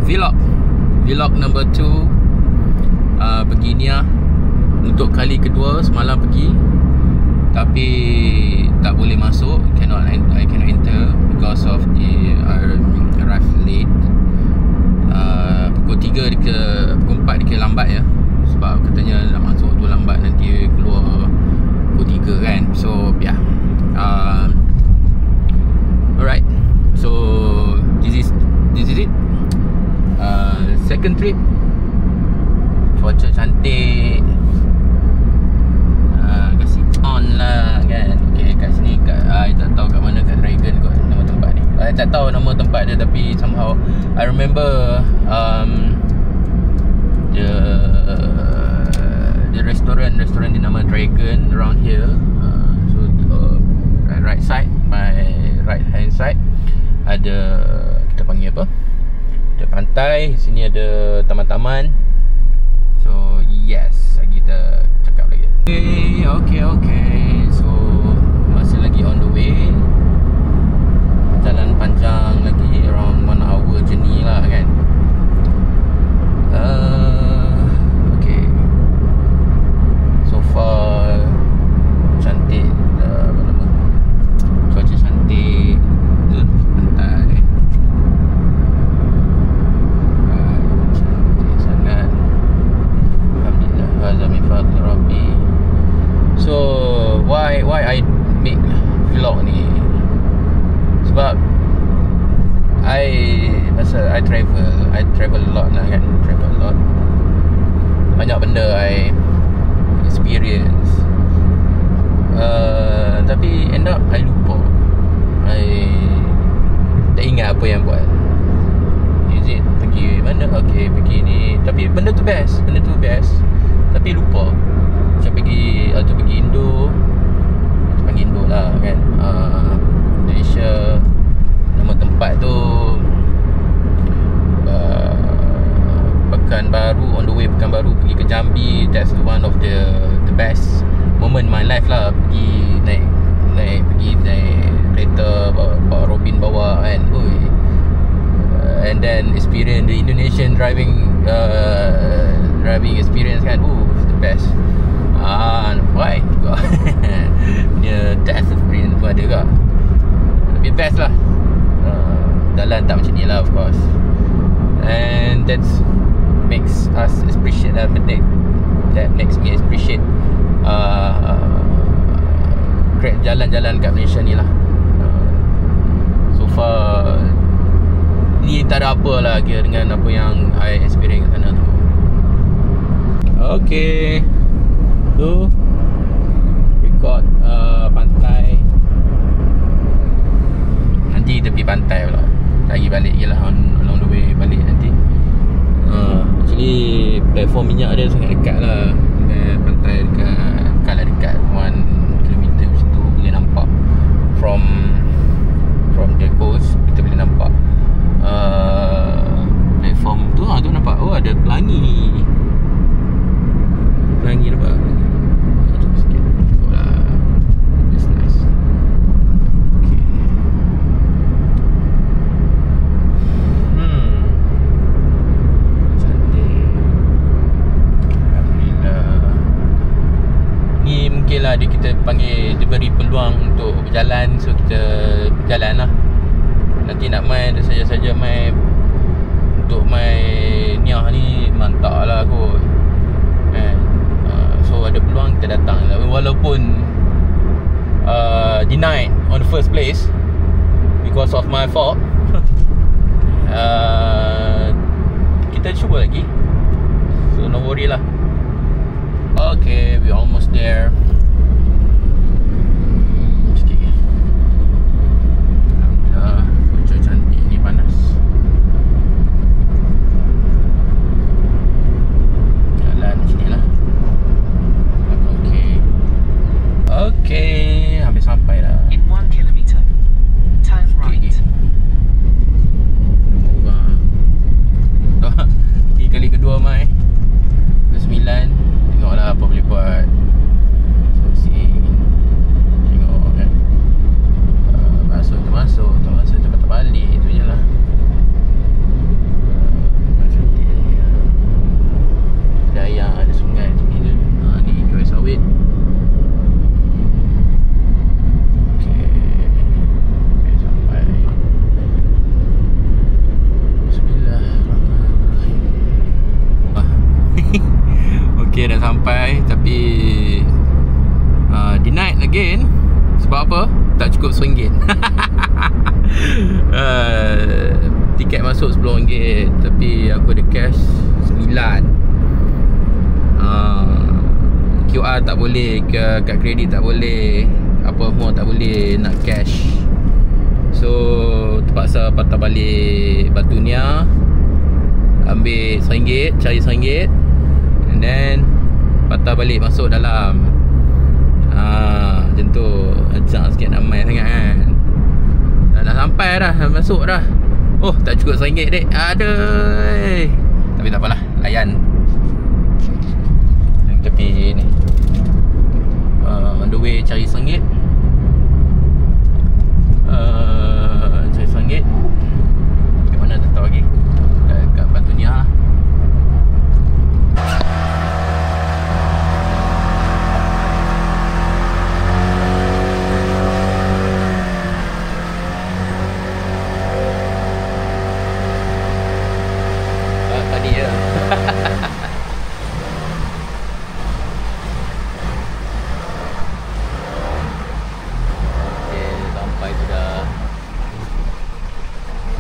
Vlog number 2. Pergi Nia untuk kali kedua. Semalam pergi tapi tak boleh masuk. I cannot enter because of the arrived late. Pukul 3 pukul 4 dia lambat ya. Sebab katanya nak masuk tu lambat, nanti keluar pukul 3 kan. So yeah. Alright. So this is it. Second trip. Cuaca cantik. Kasih on lah kan. Okay, kat sini I tak tahu kat mana, kat Dragon kot nama tempat ni. I tak tahu nama tempat dia, tapi somehow I remember the restaurant dia nama Dragon around here. So right side, my right hand side ada, kita panggil apa, ada pantai. Sini ada taman-taman. So yes, kita cakap lagi. Okay. So masih lagi on the way. Jalan panjang lagi, around 1 hour journey lah kan. Okay. So far cantik, apa nama, cuaca cantik, pantai. Cantik sangat. Alhamdulillah, hadza min fadli Rabbi. So why I make vlog ni? Sebab I travel a lot lah kan. Travel a lot. Banyak benda I experience. Tapi end up I lupa. I tak ingat apa yang buat. Is it pergi mana? Okay, pergi ni. Tapi benda tu best. Tapi lupa. Macam pergi Indo. Kita panggil Indo lah kan. Malaysia. Nama tempat tu Pekanbaru. On the way Pekanbaru pergi ke Jambi. That's one of the best moment in my life lah. Pergi naik kereta, bawa Robin bawa kan. And then experience the Indonesian driving experience kan. The best. Why juga. Dia death experience pun ada juga. Tapi best lah. Jalan tak macam ni lah, of course. And that makes us appreciate that makes me appreciate jalan-jalan kat Malaysia ni lah. So far ni tak ada apa lah kira dengan apa yang I experience kat sana tu. Okay, so we got pantai. Nanti tepi pantai pula. Lagi balik je lah, along the way balik nanti. Actually platform minyak dia sangat dekat lah dengan pantai, dekat 1 km macam tu. Boleh nampak from the coast, kita boleh nampak platform tu. Tu nampak, ada pelangi nampak. Jom sikit. That's nice. Okay. Cantik. Alhamdulillah. Ni mungkin lah kita diberi peluang untuk berjalan. So kita berjalan lah. Nanti nak main, ada saja-saja main. Untuk main Nia ni mantap lah kot. So ada peluang kita datang lah. Walaupun denied on the first place because of my fault. Kita cuba lagi. So no worry lah. Okay, we almost there. Sikit lagi. Alhamdulillah, cuaca cantik ni, panas. Jalan sini lah. Okay, hampir sampai dah. In 1 kilometer, turn right. Ni kali kedua mai. Ke 9. Tengoklah apa boleh buat. Okay, dah sampai. Tapi denied again. Sebab apa? Tak cukup RM1. Tiket masuk RM10. Tapi aku ada cash RM9. QR tak boleh, kad kredit tak boleh, apa semua tak boleh, nak cash. So terpaksa patah balik Batunia, ambil RM1, cari RM1, and then patah balik masuk dalam. Macam tu. Ajak sikit nak main sangat kan. Dah sampai dah, dah masuk dah. Oh, tak cukup RM1 dek. Aduh. Tapi tak apalah, layan. Yang tepi ni, on the way cari RM1. Cari RM1. Kat mana tak tahu lagi. Kat Batunia lah. Tadi je. Okay, sampai sudah.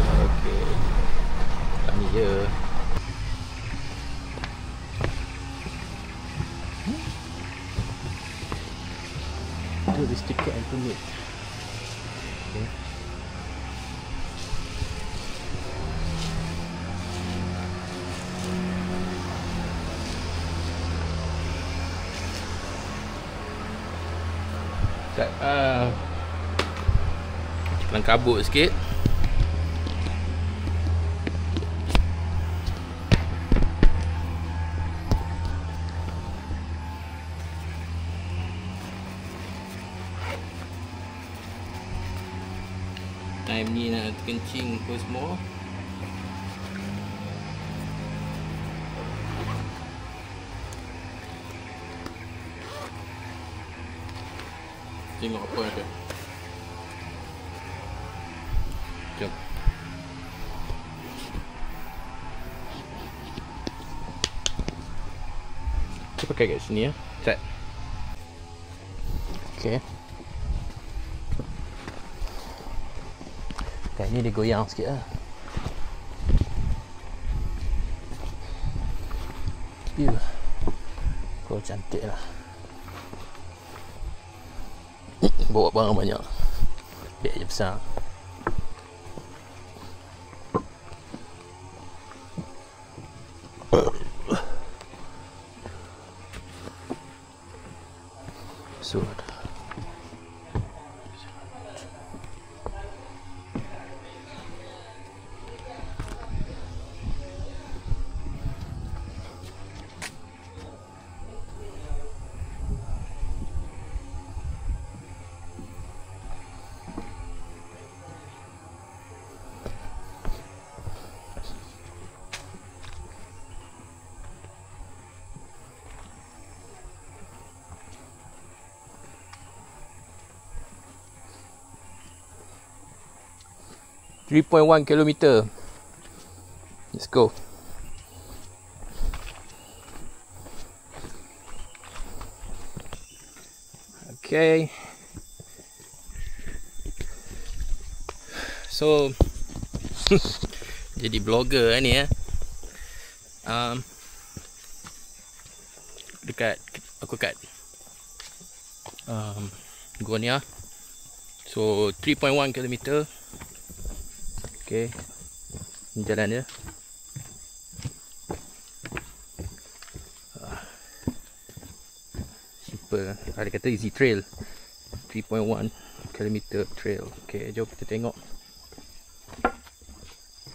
Okay, tadi je. Do this ticket and permit. Okay. Kelang kabut sikit. Time ni nak kencing apa semua. Tengok apa ada. Jom. Kita pakai kat sini ya. Set. Okay. Kat ni dia goyang sikit lah. Kau cantik lah. Bawa barang banyak. Beg je besar. So .1 kilometer. Let's go. Okay. So jadi blogger ni ya. Dekat aku kat Gonia. So 3.1 kilometer. Okay, jalan dia. Simple. Ada kata easy trail. 3.1 km trail. Okay, jom kita tengok.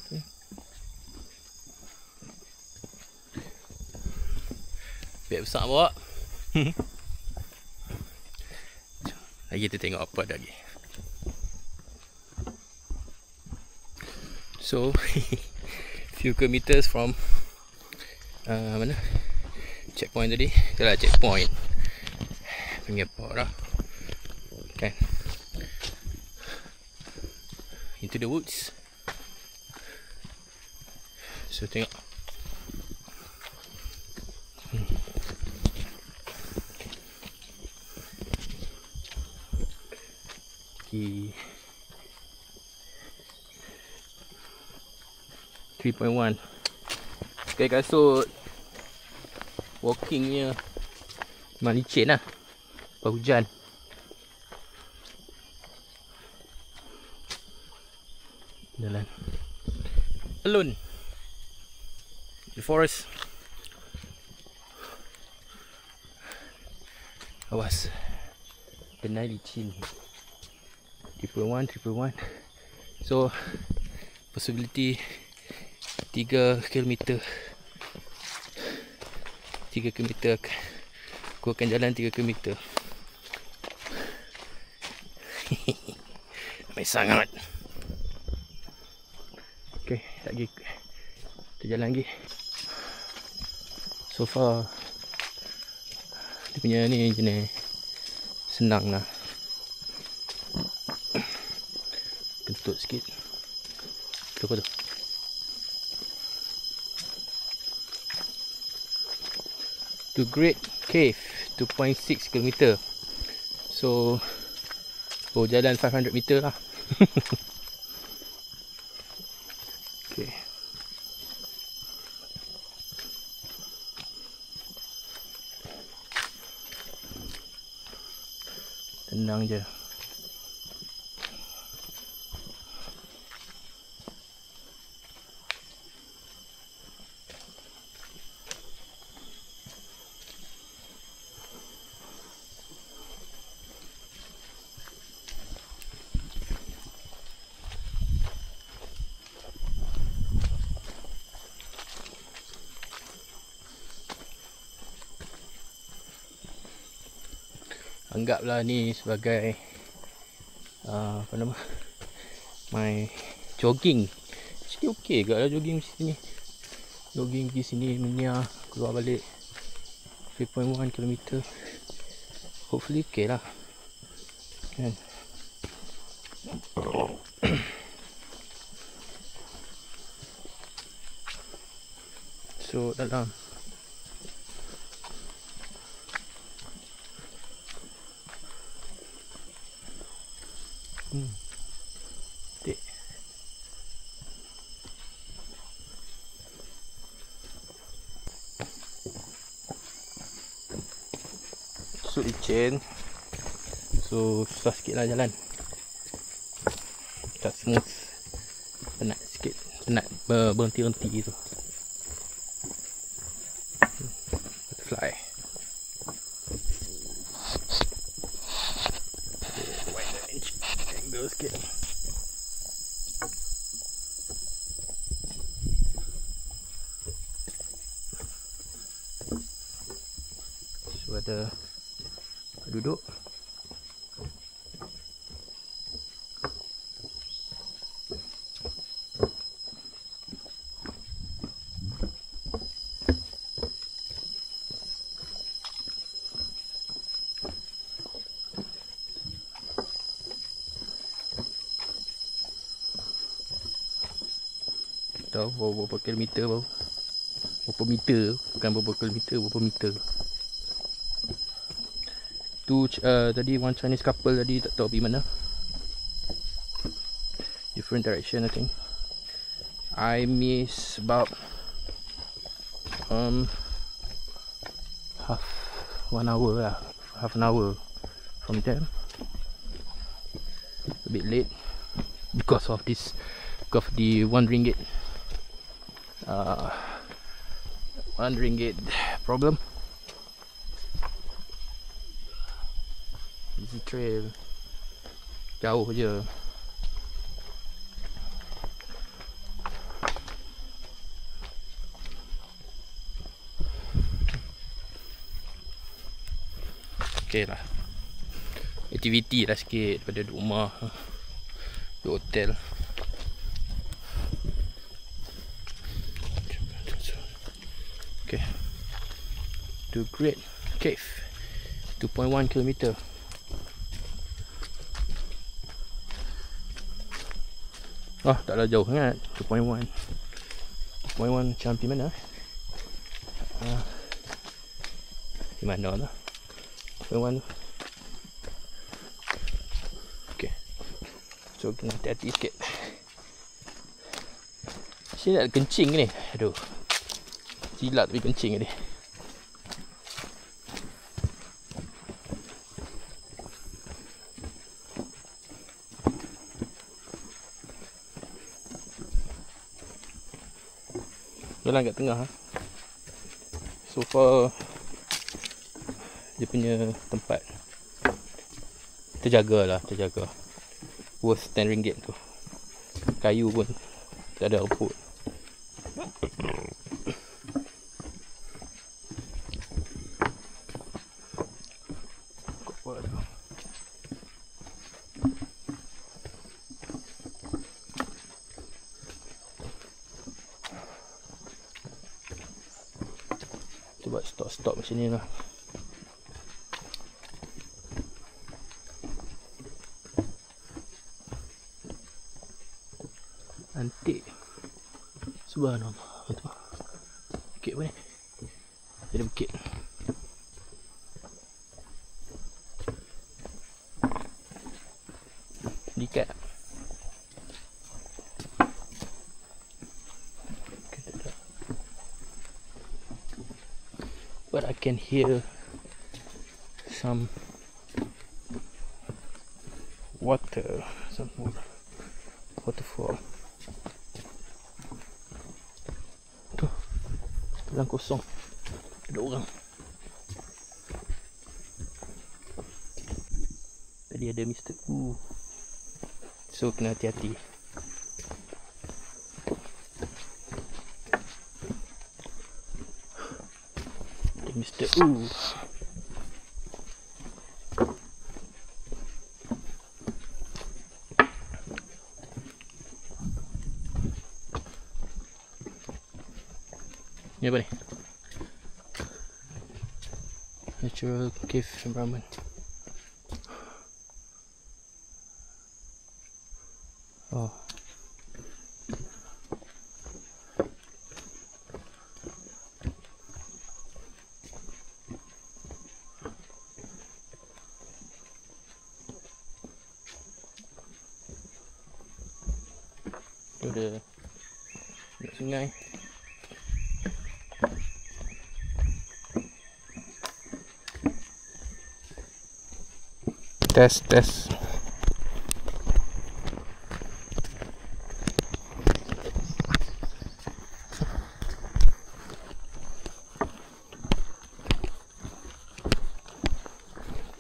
Okay. Beg besar bawa. Lagi kita tengok apa ada lagi. So few kilometers from mana checkpoint tadi. Itulah checkpoint Singapore lah. Okay, into the woods. So tengok kaki 3.1. Pakai kasut walkingnya memang licin lah lepas hujan. Jalan alone the forest. Awas, benai licin. 3.1. So possibility 3 km. Aku akan jalan 3 km. Ramai sangat. Okay, lagi kita jalan lagi. So far dia punya ni jenis senang lah. Kentut sikit. Tu apa tu? To Great Cave 2.6 km. So jalan 500 meter lah. Okay. Tenang je. Anggaplah ni sebagai apa nama, my jogging. Actually okey ke lah jogging di sini. Jogging pergi sini, Menia, keluar balik 3.1 km. Hopefully okey lah kan. So dalam Tik. So licin. So susah sikit lah jalan. Tak smooth. Penat sikit. Penat berhenti-henti tu. Butterfly. Angle sikit. So ada duduk. Tahu berapa kilometer bau. Berapa meter, bukan berapa kilometer, berapa meter. Tu tadi one Chinese couple tadi tak tahu pergi mana. Different direction I think. I miss about half an hour from them. A bit late because of the ringgit problem. Easy trail, jauh je. Okay lah, aktiviti lah sikit daripada duduk rumah, duduk hotel. Okay, to Great Cave 2.1 km. Oh, taklah jauh sangat. 2.1 macam di mana? Di mana lah 2.1. Okay, So kena hati-hati sikit. Sini nak kencing ni. Aduh. Silat tapi kencing tadi. Jalan kat tengah. So far dia punya tempat terjaga. Worth RM10 tu. Kayu pun tak ada rumput. Coba stop macam ni lah. Antik. Subhanallah. Betul. Bukit apa ni? Ada bukit. Dikat. But I can hear some water, some waterfall. Tuh, jalan kosong, ada orang. Tadi ada Mr. U, so kena hati-hati. Mr. U. Ni apa ni? Natural cave environment. Oh. Ada sungai. Test.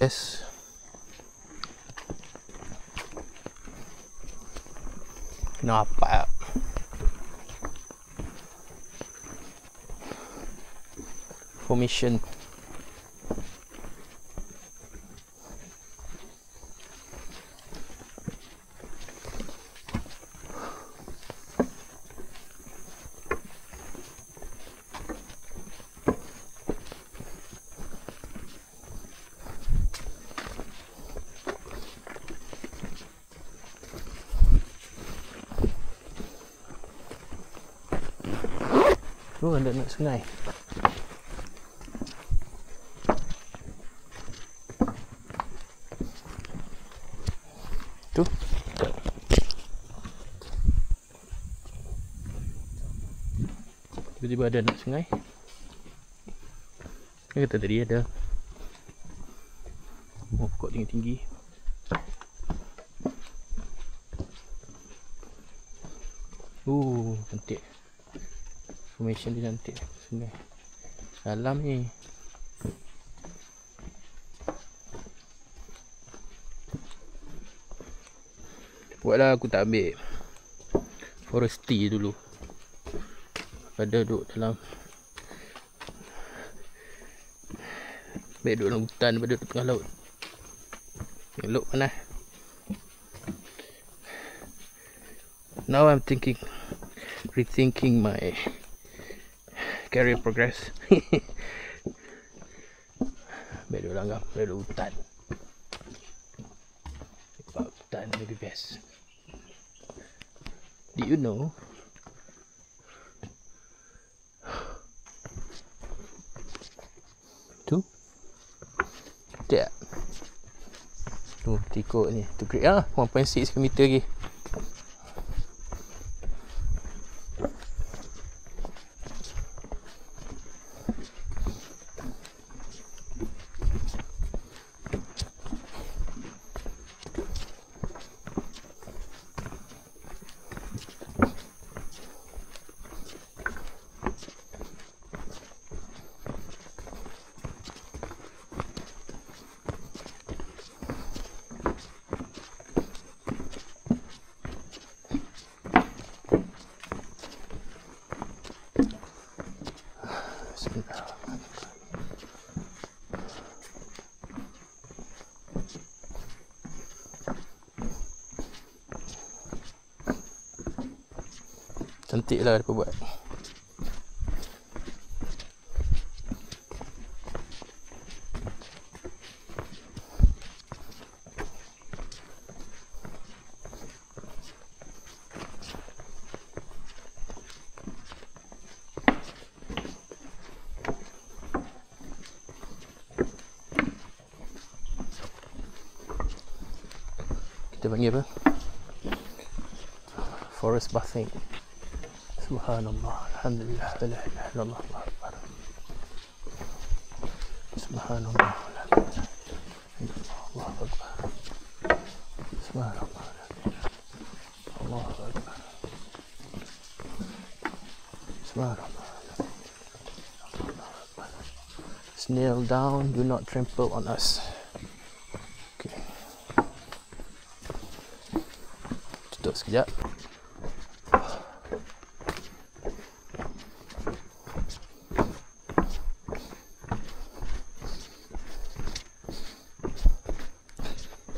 Yes. Nampak. Formation. Oh, ada nak sungai. Tu. Tiba-tiba ada nak sungai. Dia kata tadi ada. Oh, pokok tinggi-tinggi. Cantik. Formation dia cantik. Sungai. Dalam ni. Buatlah aku tak ambil forestry dulu. Pada duduk dalam, baik duduk dalam hutan daripada duduk tengah laut. Elok panas. Now I'm rethinking my career progress. Baik duduk dalam, baik duduk hutan. Sebab hutan lebih best. Did you know? Tu? Tak. Tu tikuk ni. Tu great lah. 1.6 km lagi. Cantik lah dia buat. Kita panggil apa? Forest bathing. Subhanallah, alhamdulillah, la ilaha illallah, Allahu akbar. Subhanallah, alhamdulillah, Allahu akbar. Subhanallah, Allahu akbar. Subhanallah. Kneel down, do not trample on us. Okay. Tutup sekejap.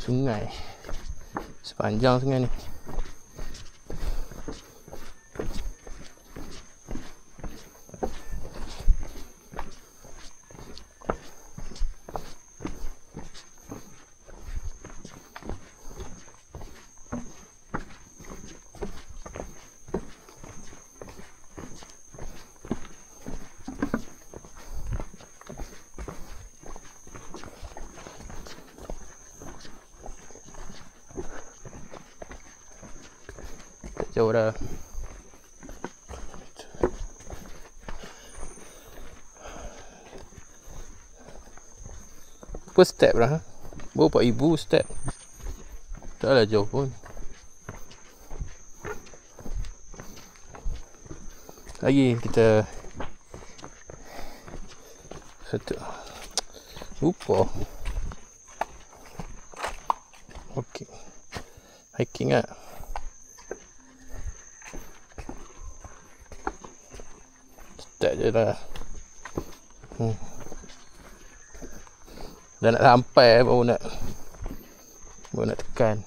Sungai. Sepanjang sungai ni. Jauh dah. Berapa step dah? Berapa ribu step? Taklah jauh pun. Lagi kita satu lupa. Okey. Hiking ah. Tak je lah. Dah nak sampai baru nak tekan.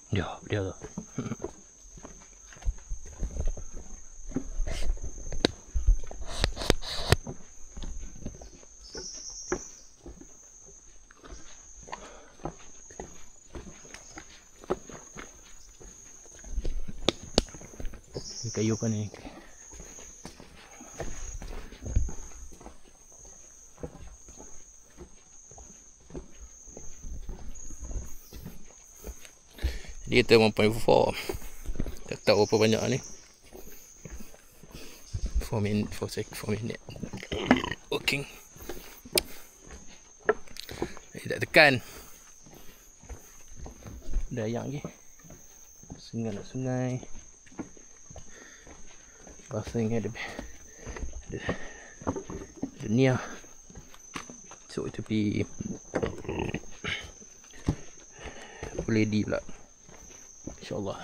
Ya, dia tu. Kayu kan ni. Dia tu 1.4. Tak tahu berapa banyak ni. 4 minit. Working. Tak tekan. Dah yang lagi. Sungai. Bathing ada near, so it will be lady pula, insyaAllah.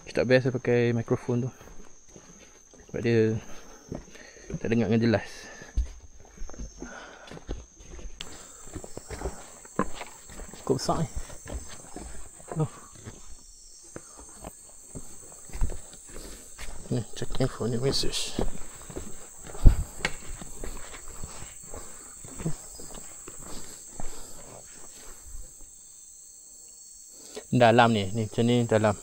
Kita tak biasa pakai mikrofon tu sebab dia tak dengar dengan jelas. Cukup besar ni. Checking for new message. Dalam ni macam ni dalam.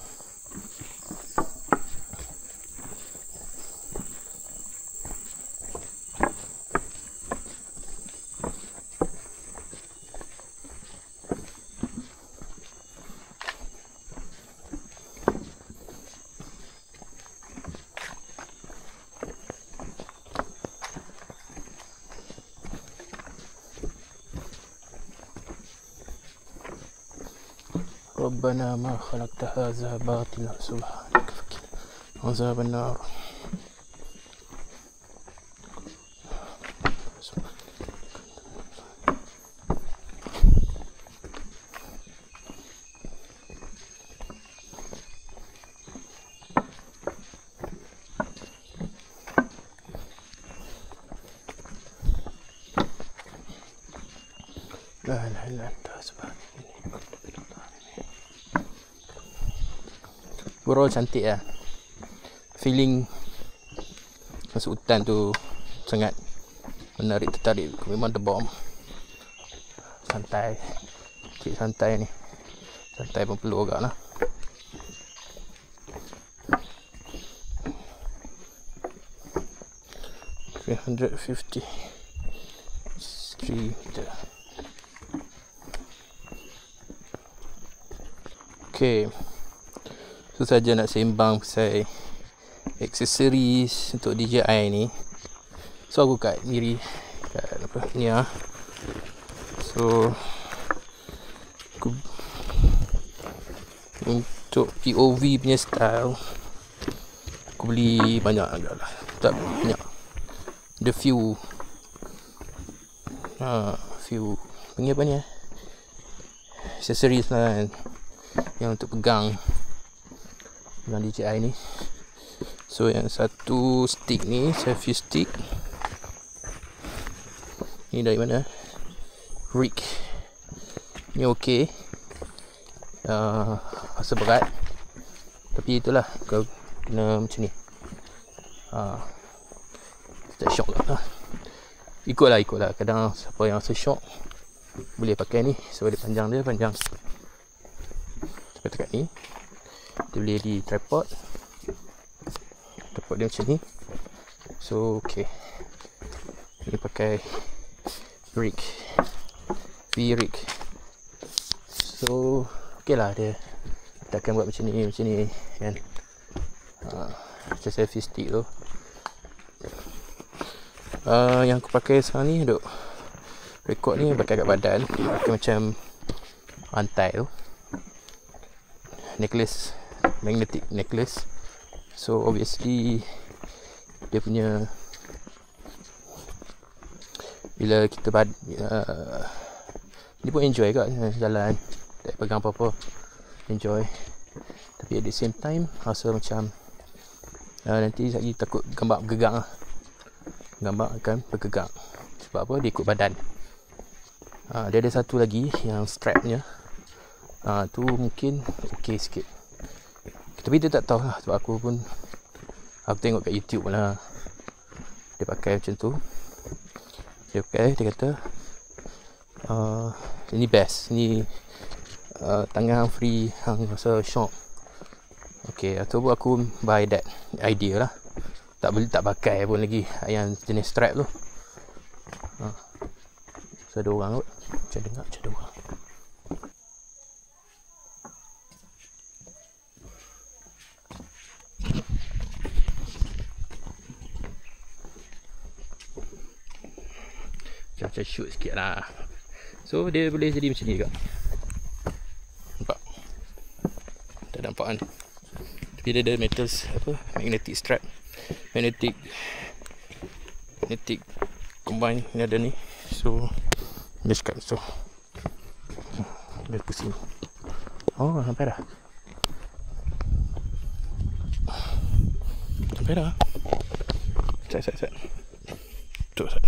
ربنا ما خلقت هذا باطلا سبحانك فقنا عذاب النار. Overall cantik lah. Feeling masuk hutan tu sangat menarik, tertarik. Memang the bomb. Santai. Cik santai ni. Santai pun perlu agak lah. $350 3 meter. Okay, itu saja nak sembang pasal aksesoris untuk DJI ni. So aku kat Miri, kat apa ni ah. So aku untuk POV punya style aku beli banyak agak lah. Tak banyak. The few panggil apa ni aksesoris lah kan, yang untuk pegang dengan DJI ni. So yang satu stick ni, selfie stick ni dari mana? Rig ni okey. Rasa berat, tapi itulah kau kena macam ni. Tak shock lah. Ikutlah kadang siapa yang rasa shock boleh pakai ni. Sebab dia panjang dekat ni. Dia boleh di tripod dia macam ni. So okay, ni pakai rig, V-rig. So okay lah, dia akan buat macam ni kan. Macam selfie stick tu. Yang aku pakai sekarang ni duk record ni pakai kat badan, pakai macam rantai tu, necklace, magnetic necklace. So obviously dia punya bila kita dia pun enjoy kat jalan, tak pegang apa-apa, enjoy. Tapi at the same time rasa macam nanti lagi takut gambar bergegang lah. Gambar akan bergegang. Sebab apa? Dia ikut badan. Dia ada satu lagi yang strapnya. Tu mungkin okey sikit. Tapi dia tak tahu lah. Sebab aku tengok kat YouTube lah. Dia pakai macam tu. Dia kata ini best. Ni tangan free hang rasa shock. Okay, atau aku buy that idea lah. Tak pakai pun lagi yang jenis strap tu. So ada orang kot. Macam dengar macam ada orang. Macam shoot sikit lah. So dia boleh jadi macam ni juga. Nampak? Tak nampak kan? Tapi dia ada magnetic strap, magnetic combine ni ada ni. So dia cakap so dia pusing. Oh sampai dah. Set tu set.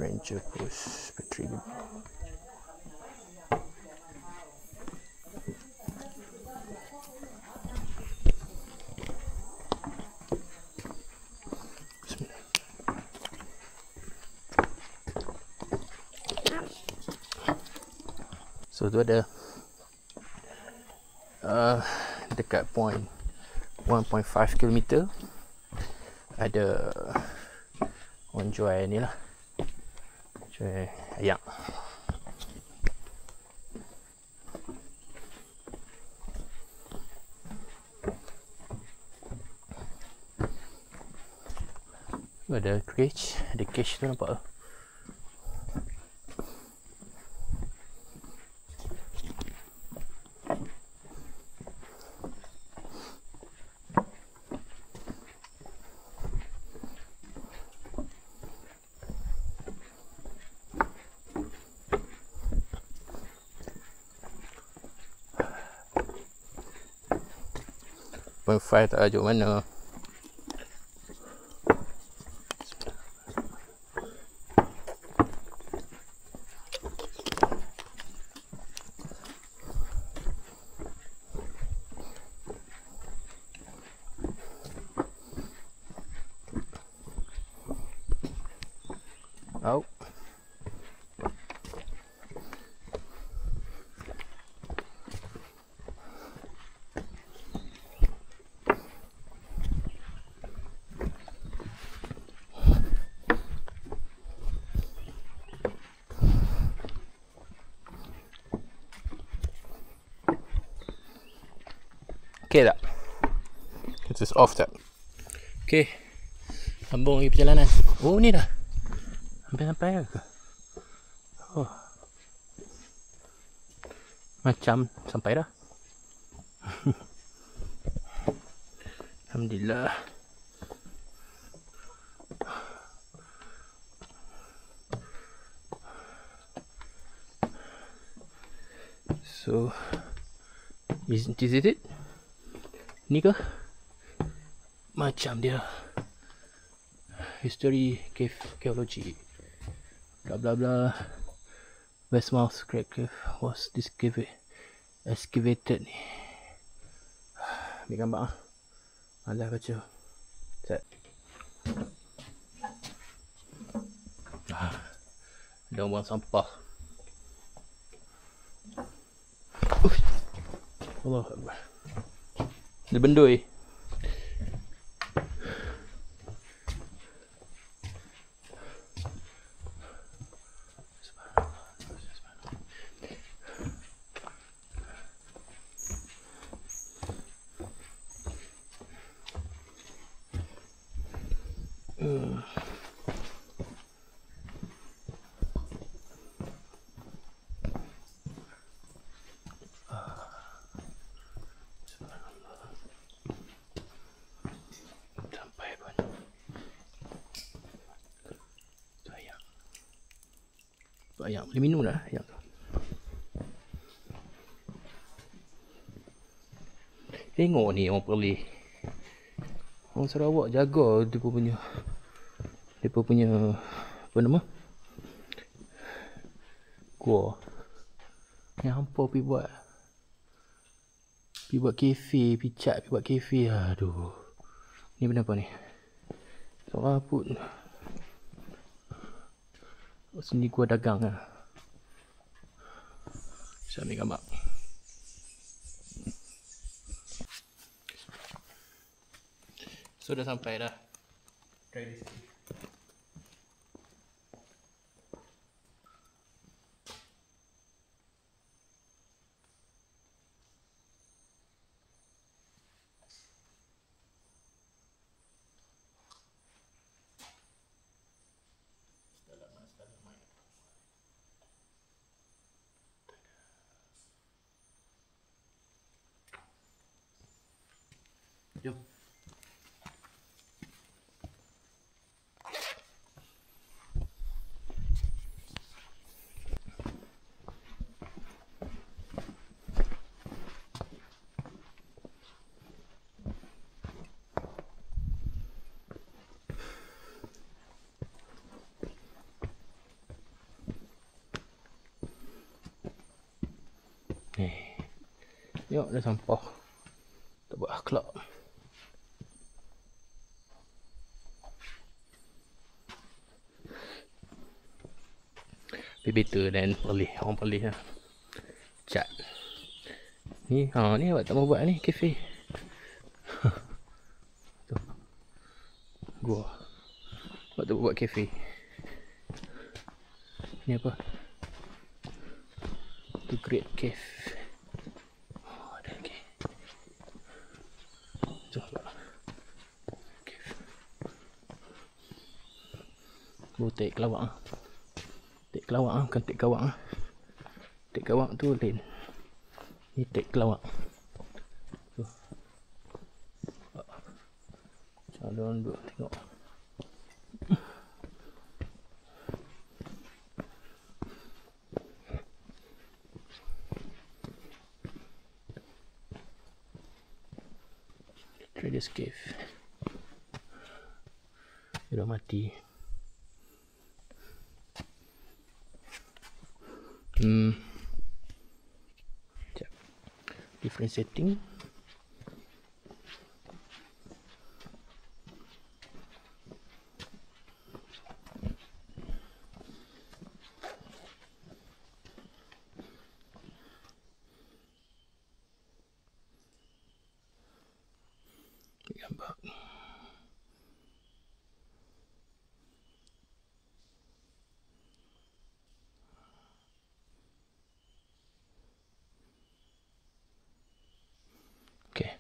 Ranger push battery. So tu ada dekat point 1.5 km ada orang jual ni lah, jual ayam. Ada cage tu nampak. File tak tajuk mana. Out. Okay tak? It is off tak? Okay, sambung lagi perjalanan. Oh ni dah hampir sampai ke? Oh, macam sampai dah. Alhamdulillah. So, is it? Ni ke? Macam dia. History, cave, geology, blah blah blah. Westmouth Crack Cave was excavated ni. Ambil gambar ah. Malah baca. Set. Ada buang sampah. Allah Akbar. Dia bendoi. Ayam boleh minum dah ayam tu. Tengok ni orang Perlis. Orang Sarawak jaga dia punya apa nama? Gua. Yang hampa pergi buat kafe, pergi cat, pergi buat kafe. Aduh. Ni benda apa ni? Seorang pun sini gua dagang lah. Saya ambil gambar. So dah sampai dah. Try this. Jom. Tengok dah sampah. Tak buat akhlak. Better than Perlis. Orang Perlis lah. Cat. Ni, ni awak tak mau buat ni, kafe. Tu. Gua. Awak tak buat kafe. Ni apa? The Great Cave. Oh, ada lagi. Tu apa? Cave. Gua take kelawak ah. Tek kelawak ah, bukan tek kawak ah. Tek kawak tu lain. Ni tek kelawak. Tu. Calon duk tengok. Trader's Cave. Dia dah mati. Different setting. gambar. Okay.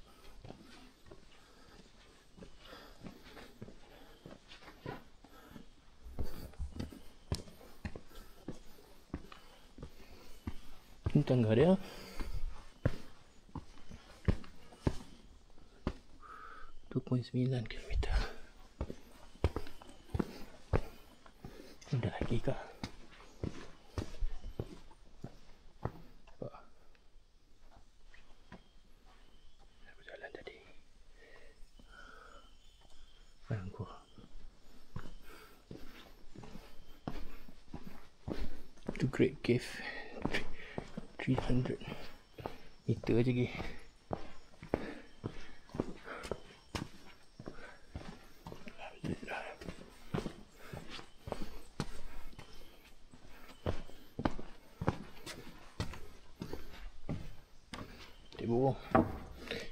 Ini tangga dia. .9 kilometer. Ada lagi kah? Apa? Saya berjalan tadi. Angku. To Great Cave. 300 meter je lagi.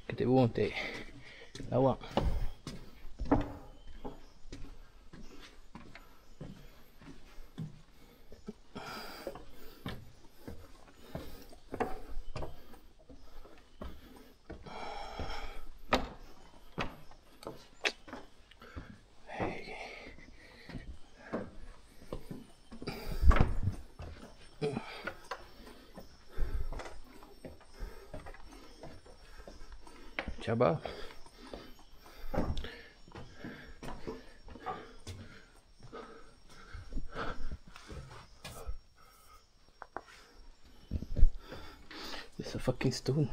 Ketik burung, ketik lawak. Cabar. It's a fucking stone.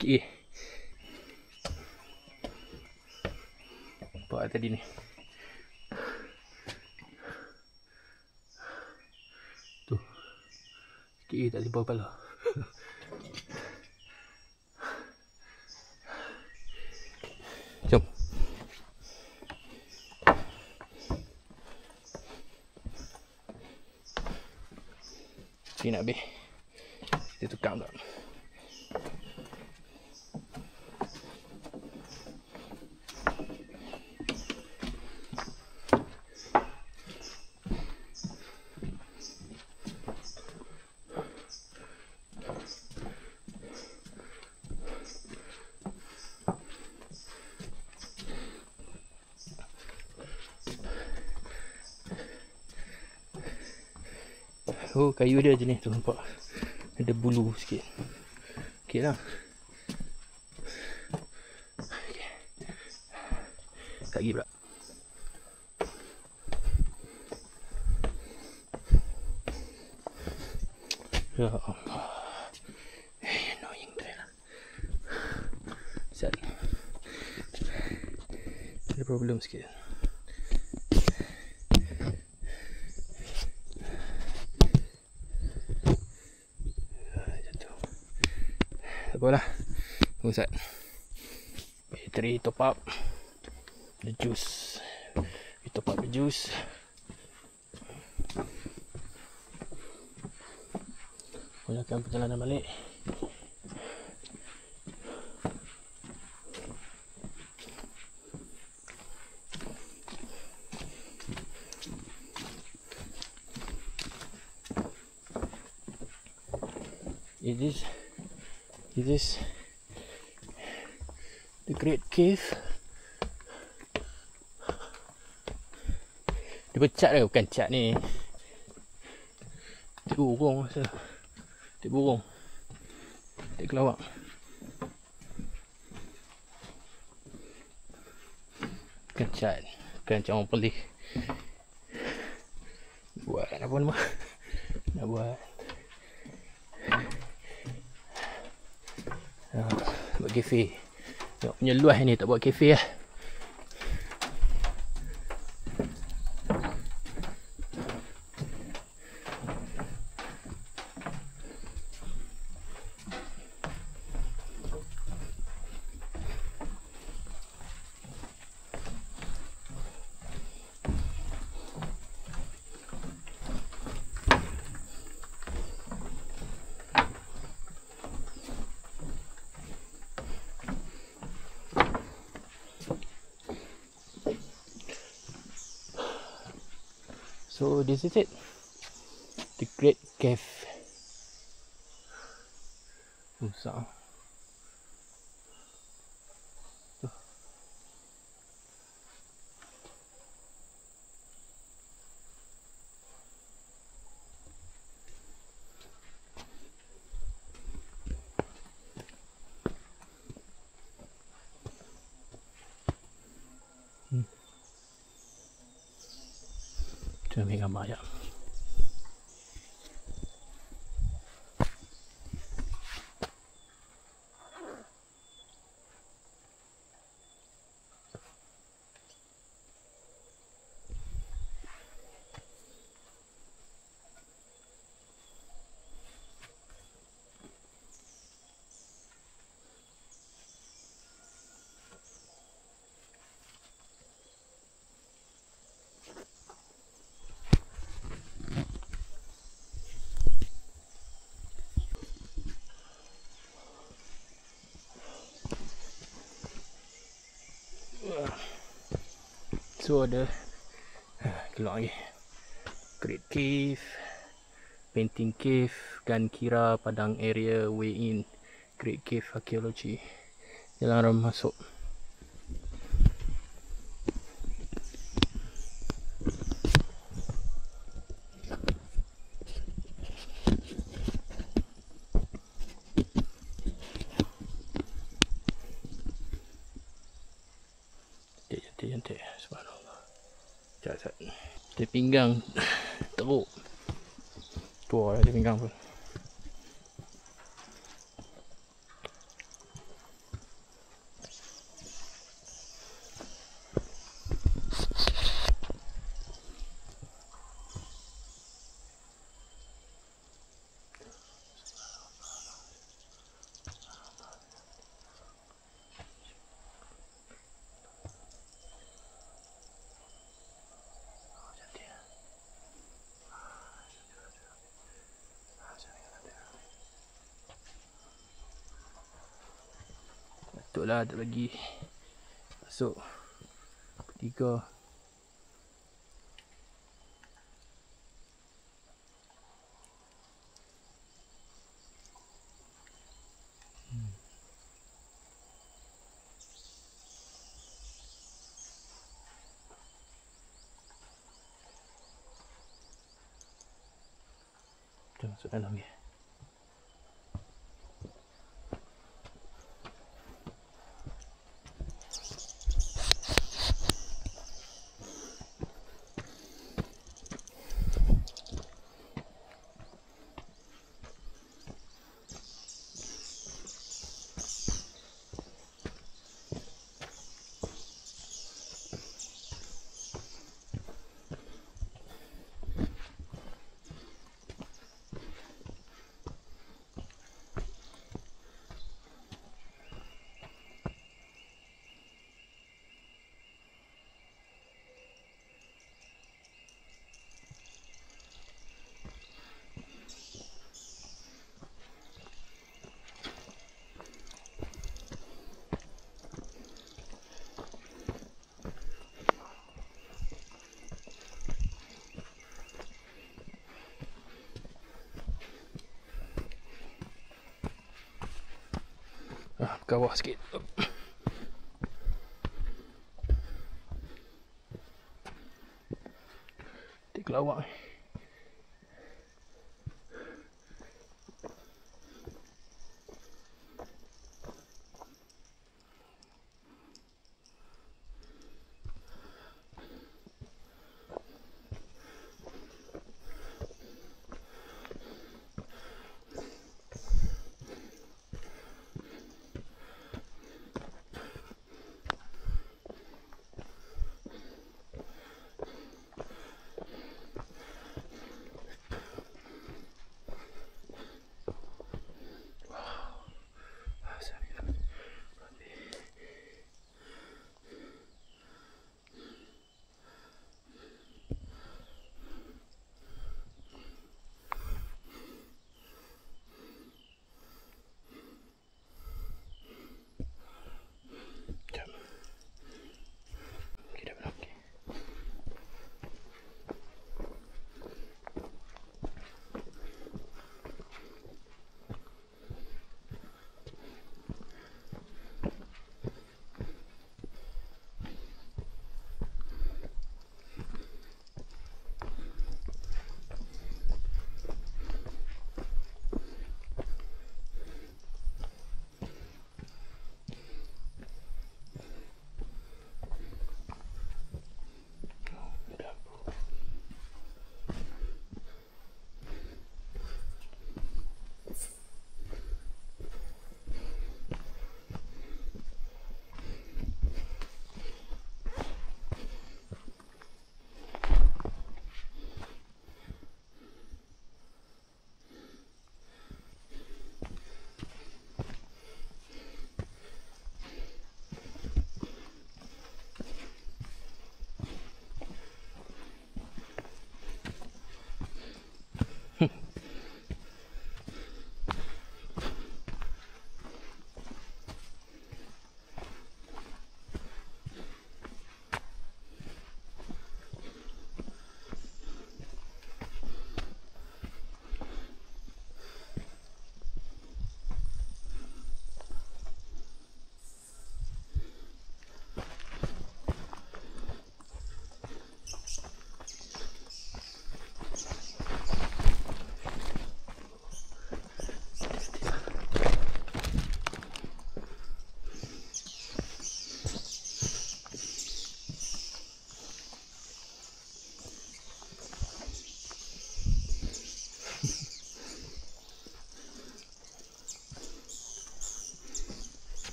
Sikit. Nampak tadi ni. Tu. Sikit tak limpah kepala. Jom. Sini nak habis. Kita tukar tak? Oh, kayu dia jenis tu, nampak ada bulu sikit. Okey lah. Okay. Tak lagi pula. Ya Allah. Annoying tu lah. Sorry. Ada problem sikit. Apalah, Ustaz. Battery top up the juice. We top up the juice. Mulakan perjalanan balik. Is this the Great Cave? Dia bercat ke? Bukan cat ni. Tik burung rasa. Tik burung. Tik kelawak. Bukan cat. Bukan cat orang pelih. Buat apa nama? Nak buat buat kafe. Tengok punya luas ni, tak buat kafe lah. So this is it, the Great Cave. Besar. Kita ambil gambar sekejap. So ada keluar lagi Great Cave, Painting Cave, Gan Kira, Padang Area, Way In, Great Cave Archaeology. Dilarang masuk. Cantik, subhanallah. Jat. Dia pinggang teruk. Tua lah dia pinggang pun. Betul lah, ada lagi masuk ketiga. Kita masuk dalam ni. Ke bawah sikit. Dia kelawak ni.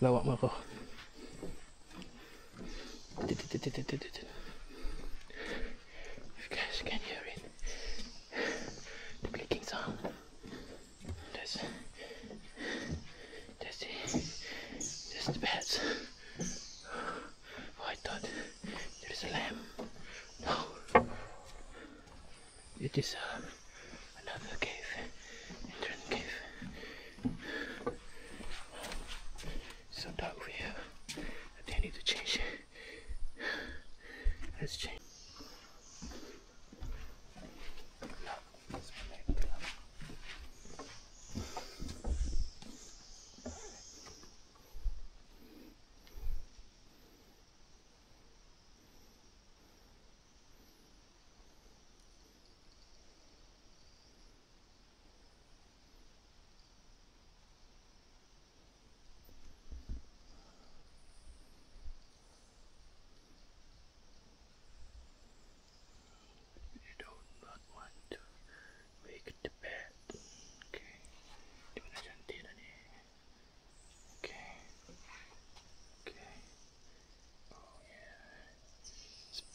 Kelawak marah. You guys can hear it. The clicking sound. That's the bats. Oh, I thought there is a lamb. No. It is another cave. Entrance cave. So dark over here. I think I need to change. Let's change.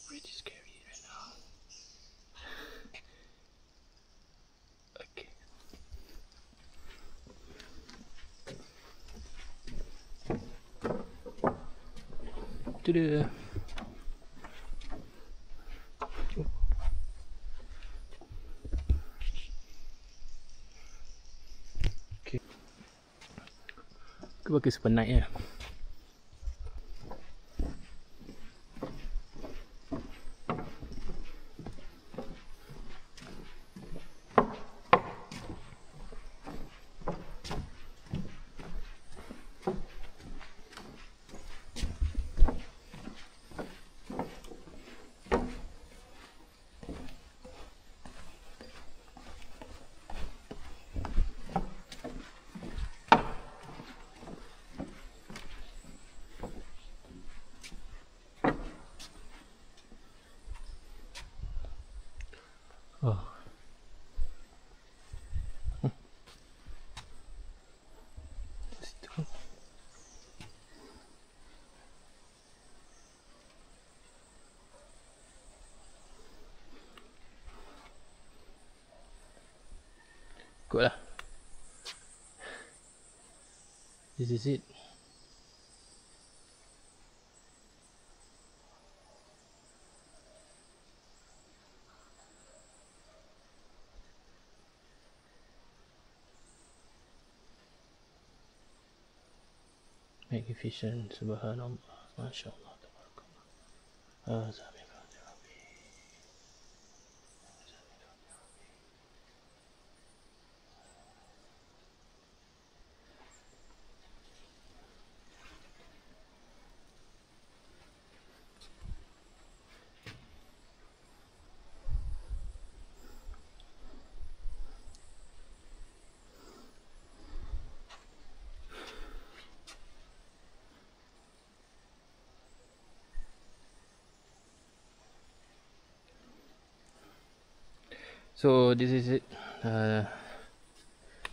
Pretty scary right now. Okay. To the okay. Aku pakai super night ya. Oh. Good lah. This is it. Magnificent, subhanallah, mashallah, tabarakallah. So this is it.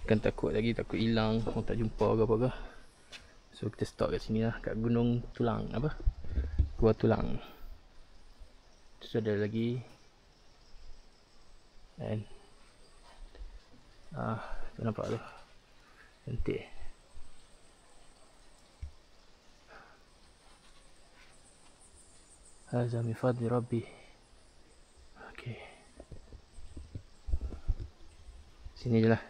Kan takut hilang, orang tak jumpa ke apa ke. So kita stop kat sini lah, kat Gunung Tulang, apa? Gua Tulang. So ada lagi. And tu nampak tu. Cantik. Hadza min fadli Rabbi. Okay. Sini je lah.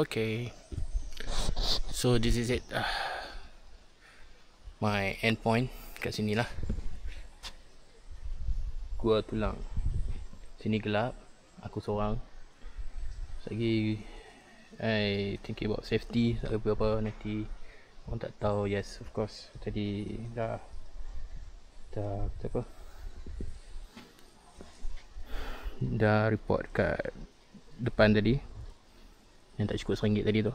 Okay. So this is it. My end point kat sini lah. Gua Tulang. Sini gelap. Aku seorang. Lagi I thinking about safety. Tak ada apa-apa nanti orang tak tahu. Yes, of course. Tadi dah apa? Dah report kat depan tadi yang tak cukup RM1 tadi tu.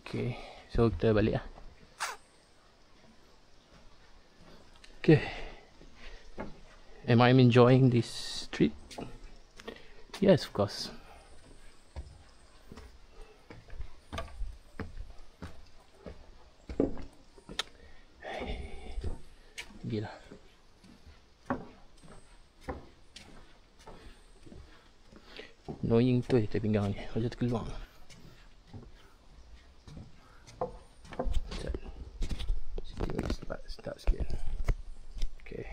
Okay, so kita balik lah. Okay, am I enjoying this trip? Yes, of course. Gila. Annoying tu je pinggang ni. Macam terkeluar. Start sikit. Okay.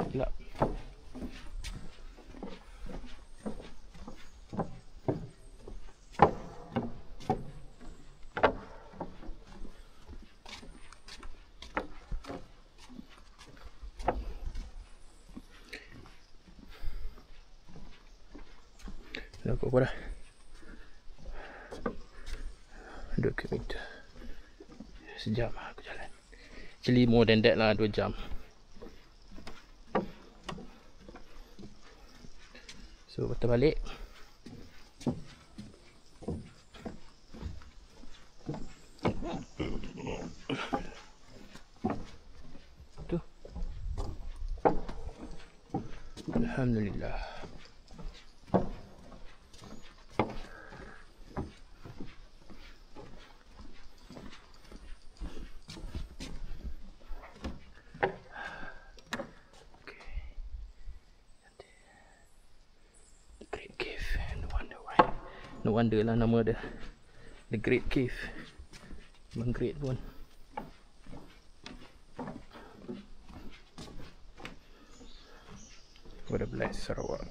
Gelap. Dah apa dah? 2 km. Sejam aku jalan. Actually more than that lah, 2 jam. So patah balik. Tu. Alhamdulillah. No wonder lah nama dia The Great Cave. Memang great pun. What a bless Sarawak.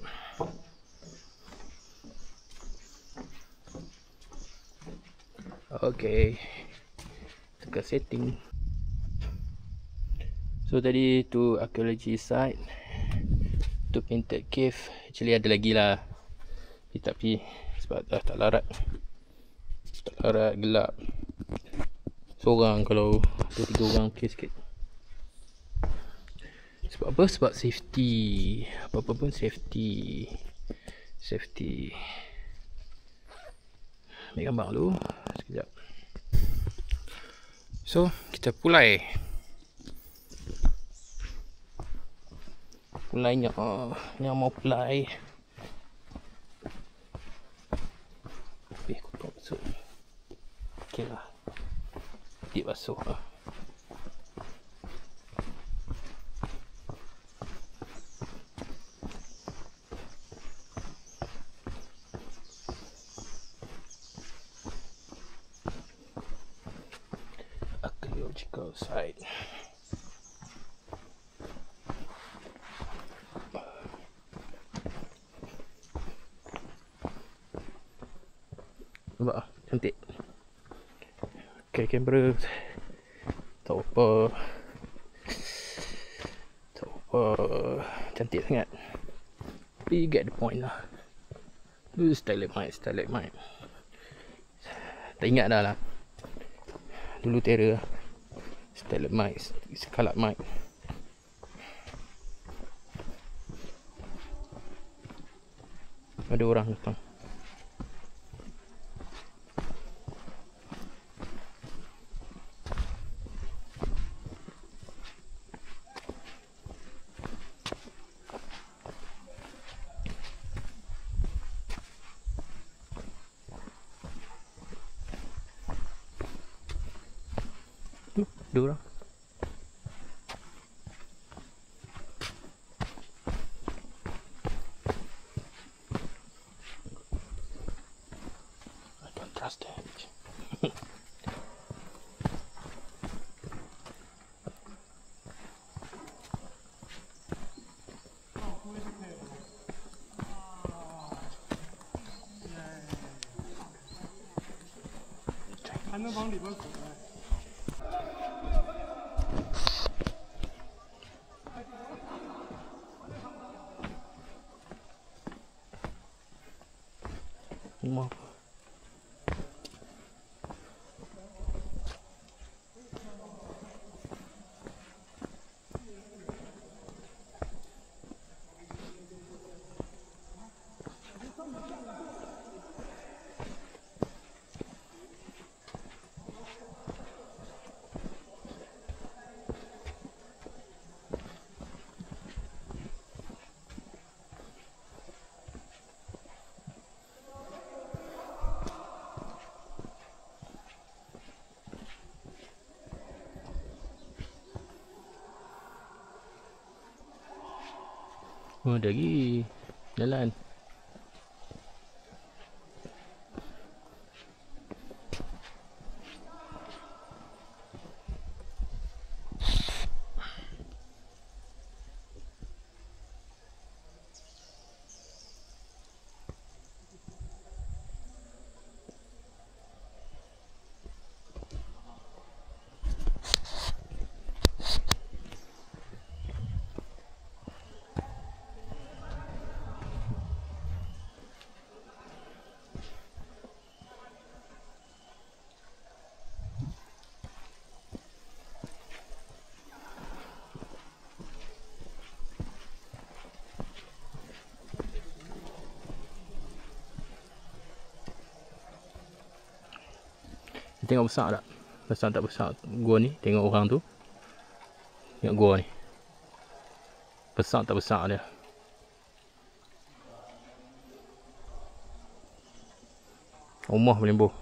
Okay, tukar setting. So tadi tu archaeology site, tu painted cave. Actually ada lagi lah, tapi sebab dah tak larat, gelap. Seorang, kalau 2-3 orang okey sikit. Sebab apa? Sebab safety. Apa-apa pun safety. Ambil gambar dulu sekejap. So kita pulai. Pulainya yang mau pulai. Kotor basuh. Okey lah. Dia basuh lah. Archaeological site. Nampak cantik. Okay, kamera tak apa, cantik sangat. Tapi you get the point lah. Itu stalagmite. Tak ingat dah lah. Dulu terror stalagmite, stalagmite. Ada orang datang. Dua orang. I don't trust that.还能往里边走呢。 Rumah apa? Oh, ada lagi jalan. Tengok besar tak? Besar tak besar gua ni? Tengok orang tu. Tengok gua ni. Besar tak besar dia? Rumah boleh boh.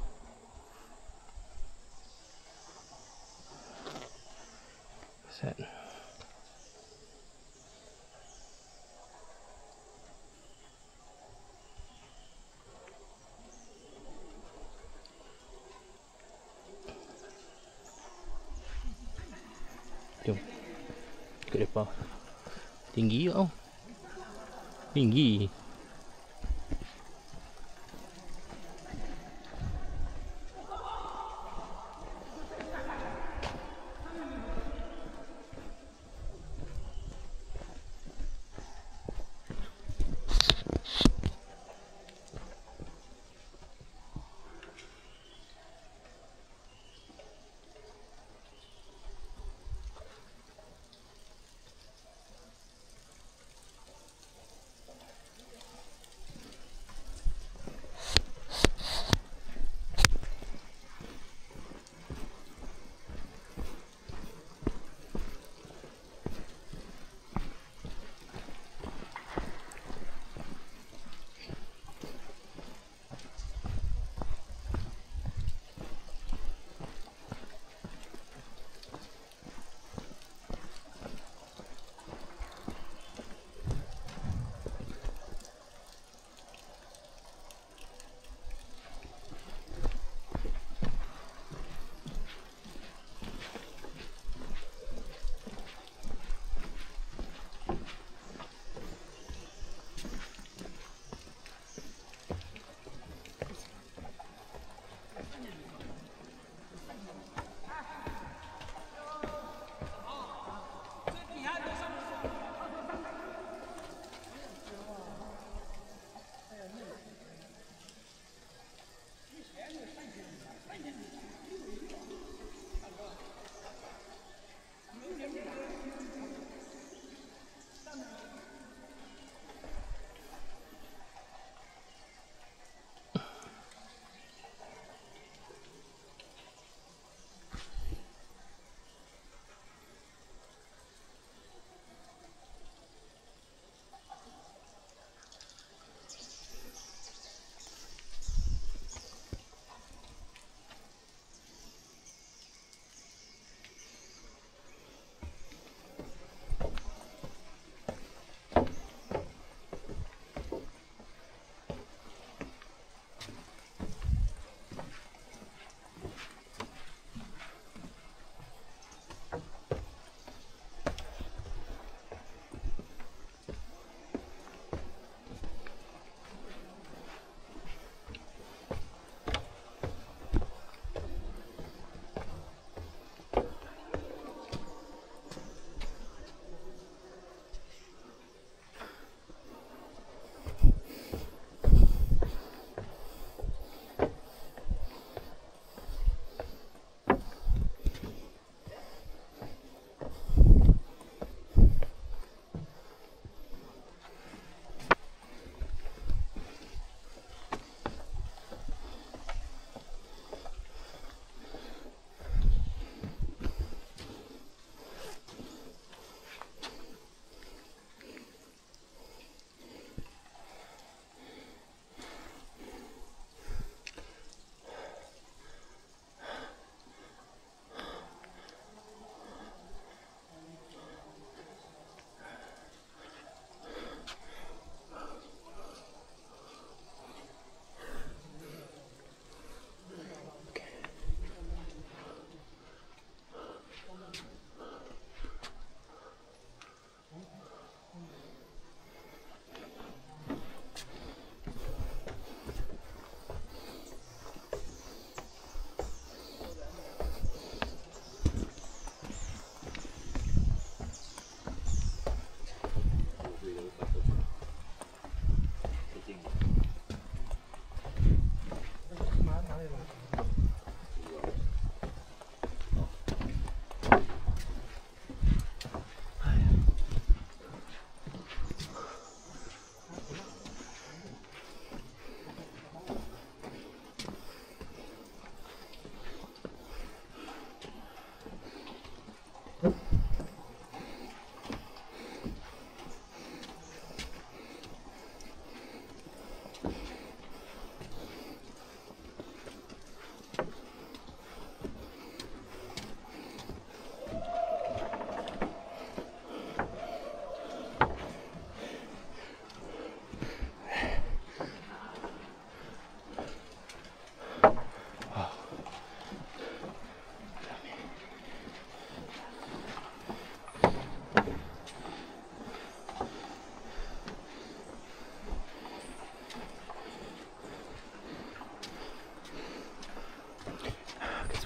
Set. Jom. Ke depan. Tinggi tau. Tinggi.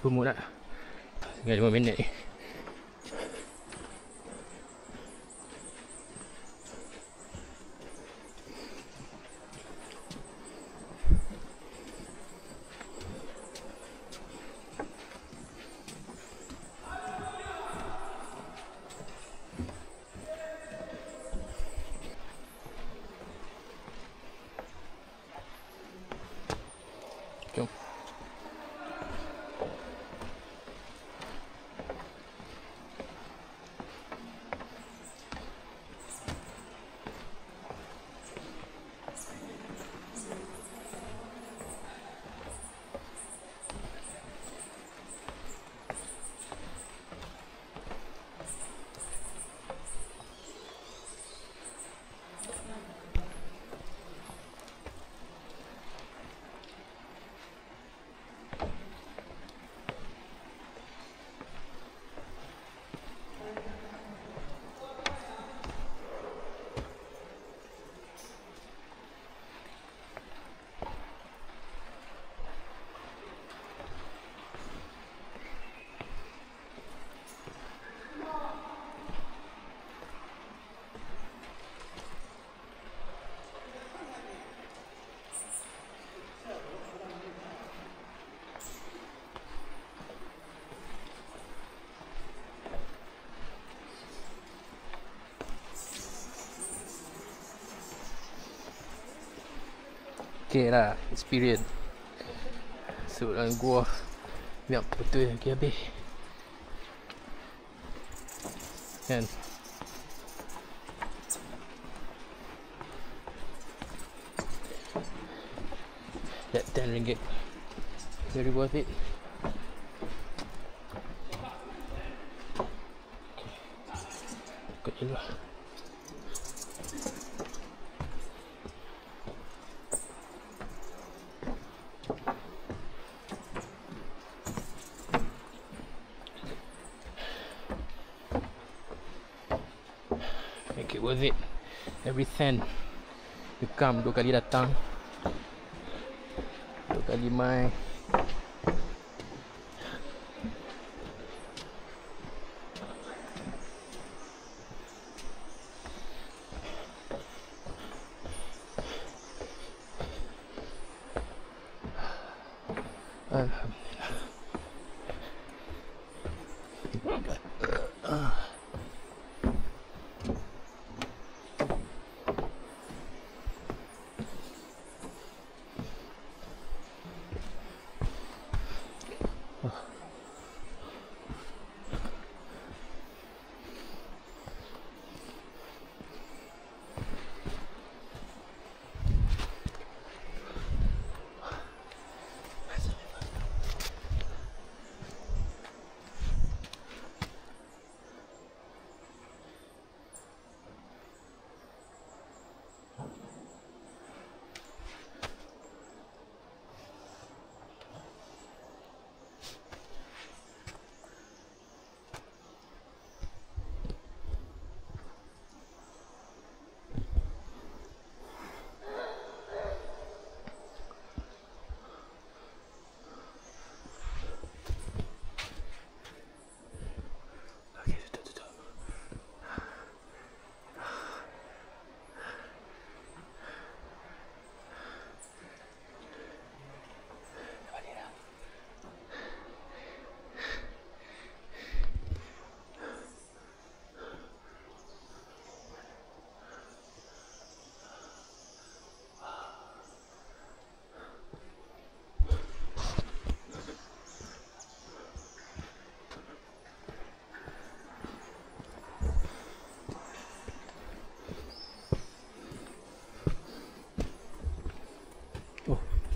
Semua nak tinggal 5 minit ni. Jom. Okay lah, experience. So dalam gua biar betul lagi habis. Kan? That RM10 very worth it. Okay. Ikut je lah. Make it worth it. Every cent you come, 2 kali datang, 2 kali mai. Alhamdulillah.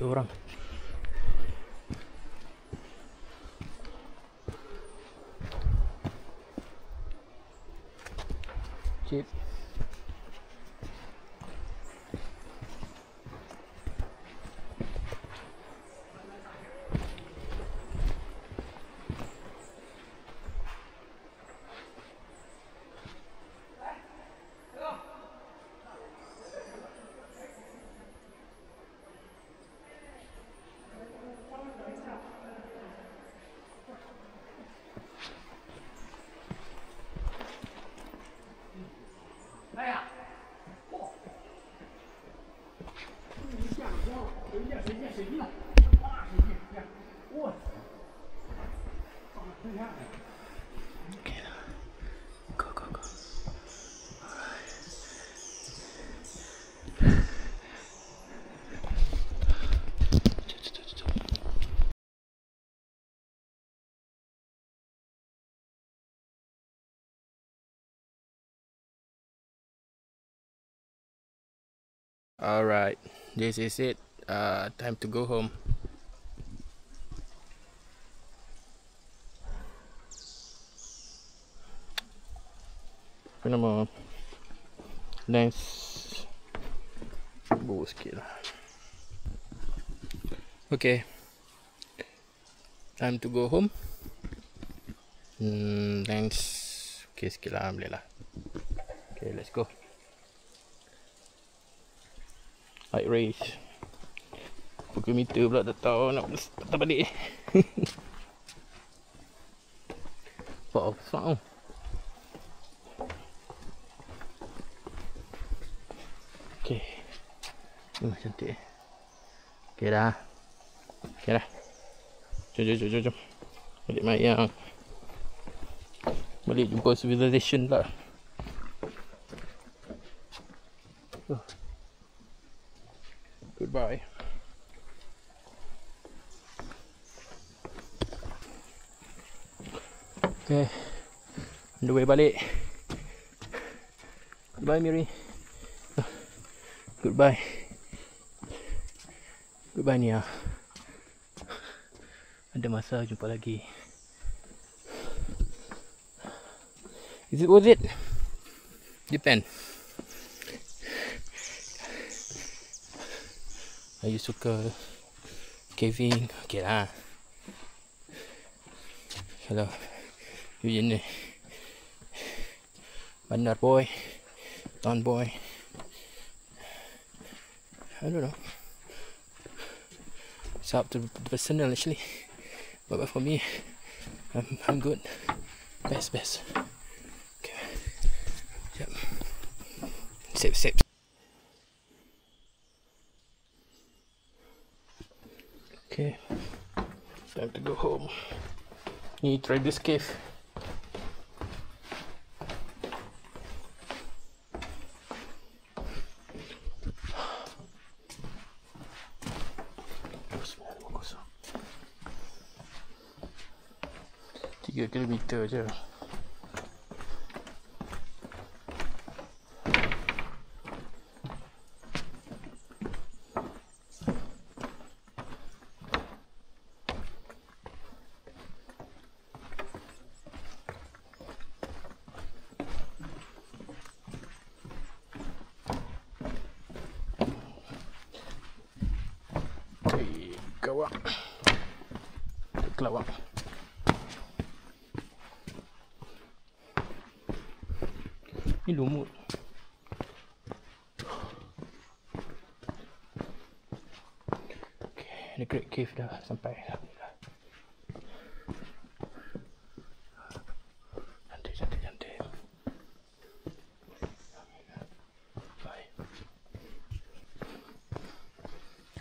Orang. Cip. Go, go, go. Alright, this is it. Time to go home. Apa nama? Nice. Bau sikit lah. Okay, time to go home. Thanks. Okay, sikit lah, boleh lah. Okay, let's go. Height race. Pukul meter pula tak tahu nak patah balik. Wow, sound. Okay. Cantik. Okay dah. Okay dah. Jom. Balik mayang. Balik jumpa civilization lah. Goodbye. Okay, on the way balik. Goodbye Miri. Goodbye. Goodbye Nia. Ada masa jumpa lagi. Is it worth it? Depend. Are you suka caving? Okay lah. Kalau you jenis bandar boy, town boy, I don't know. It's up to the personal actually. But for me, I'm good. Best. Okay. Yep. Sip. Okay. Time to go home. Need to try this cave. Tiga kilometer je. Kelawak. Ni lumut. Okay, the Great Cave dah sampai. Alhamdulillah. Cantik. Bye.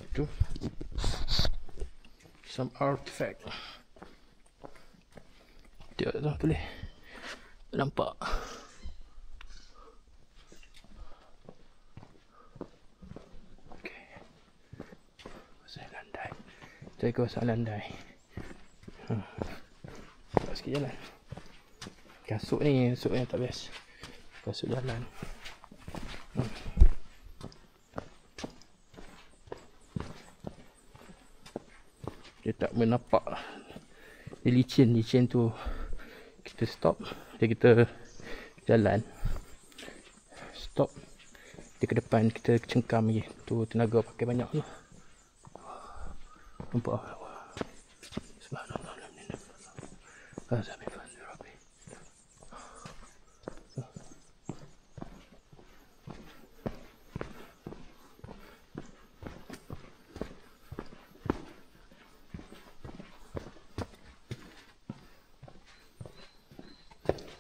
Itu some artifact. Dia tu boleh nampak. Saya kawasan landai. Buat sikit jalan. Kasut ni, kasut yang tak best. Kasut jalan. Dia tak menapak. Dia licin tu. Kita stop. Kita jalan. Stop. Dia ke depan kita cengkam lagi. Tu tenaga pakai banyak tu. Nampak? Subhanallah.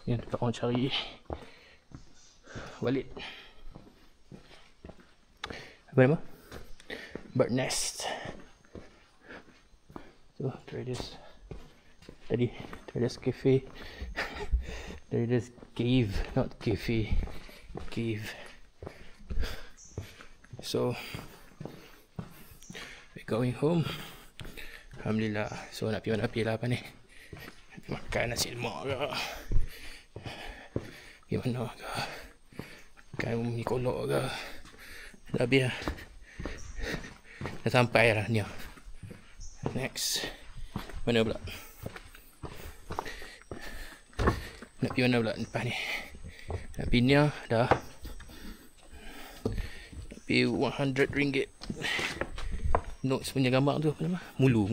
Yang tempat orang cari Walid. Apa nama? Bird nest. So, Traders. Tadi Traders Cafe. Traders Cave, not cafe. Cave. So, we're going home. Alhamdulillah. So, nak pergi mana lah apa ni? Makan nasi lemak ke? Gimana ke? Makan mi kolok ke? Dah habis lah. Dah sampai lah ni. Next. Mana pula? Nak pergi mana pula lepas ni? Nak pergi ni dah. Nak pergi RM100. Notes punya gambar tu apa nama? Mulu.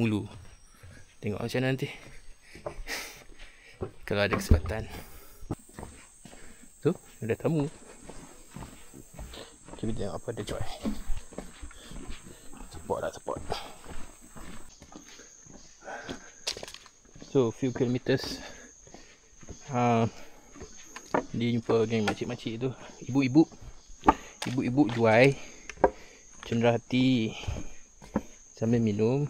Tengok macam mana nanti. Kalau ada kesempatan. Tu, ada tamu. Kita tengok apa ada Joy. Support. So, few kilometers. Dia jumpa geng makcik-makcik tu. Ibu-ibu jual cenderah hati sambil minum.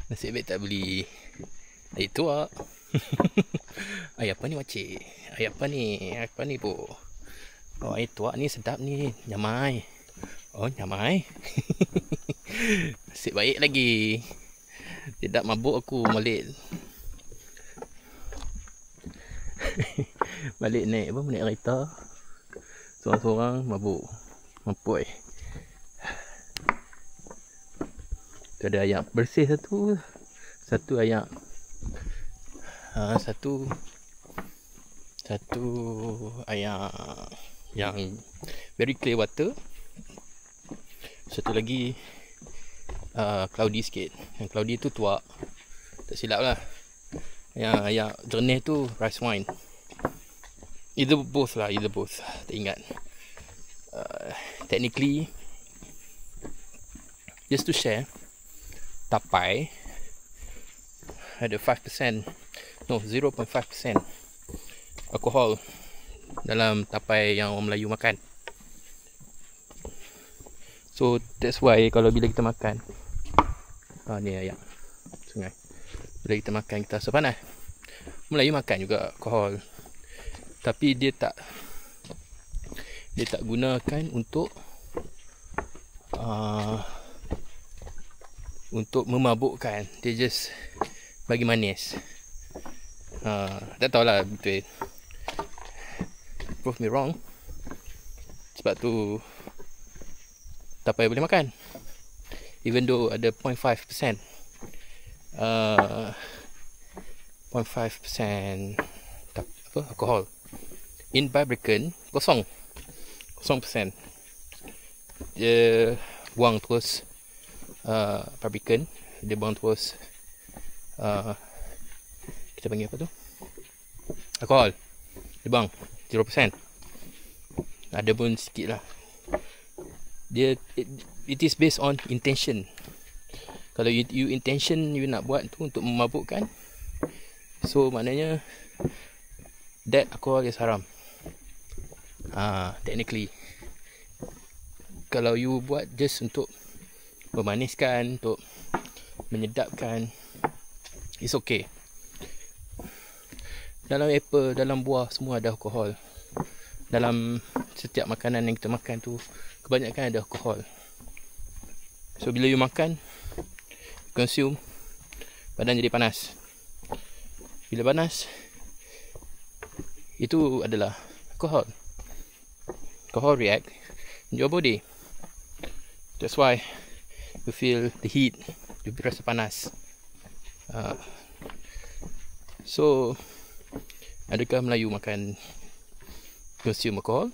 Nasib baik tak beli air tuak. Air apa ni makcik? Air apa ni po? Oh, air tuak ni sedap ni. Nyamai. Oh, nyamai. Nasib baik lagi. Tidak mabuk aku balik. Balik naik kereta. Seorang-seorang mabuk. Mampui. Tu ada ayak bersih satu. Satu ayak. Satu ayak yang very clear water. Satu lagi cloudy sikit. Yang cloudy tu tuak. Tak silap lah. Yang ayak jernih tu rice wine. Either both. Tak ingat. Technically, just to share, tapai ada 5%, no 0.5% alkohol dalam tapai yang orang Melayu makan. So that's why kalau bila kita makan, ni ayak sungai, bila kita makan kita rasa panas. Melayu makan juga alkohol, tapi dia tak gunakan untuk memabukkan. Dia just bagi manis. Tak tahulah betul. Prove me wrong. Sebab tu tapai boleh makan. Even though ada 0.5% 0.5% alkohol. In Barbican 0%. Dia buang terus Barbican. Dia buang terus kita panggil apa tu? Alkohol. Dia buang 0%. Ada pun sikit lah. Dia it is based on intention. Kalau you intention you nak buat tu untuk memabukkan, so maknanya that alcohol is haram. Technically, kalau you buat just untuk memaniskan, untuk menyedapkan, it's okay. Dalam apple, dalam buah semua ada alkohol. Dalam setiap makanan yang kita makan tu kebanyakan ada alkohol. So bila you makan, consume, badan jadi panas. Bila panas, itu adalah alkohol. Alcohol react in your body. That's why You feel the heat. You rasa panas. So, adakah Melayu makan consume alcohol?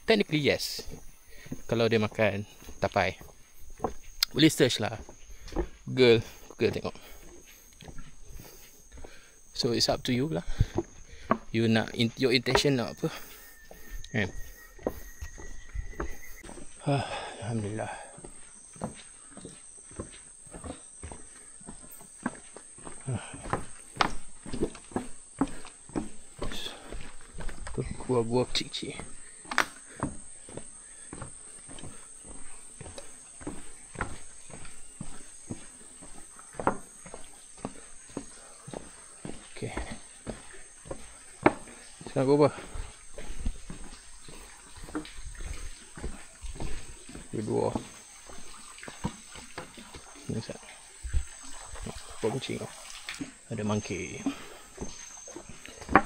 Technically yes. Kalau dia makan tapai, boleh search lah, Google tengok. So it's up to you lah. You nak, your intention nak apa kan? Alhamdulillah. Tu gua kecil-kecil. Okay. Sekarang gua apa? Dua. Ini sat. Apa kucing? Ada monkey.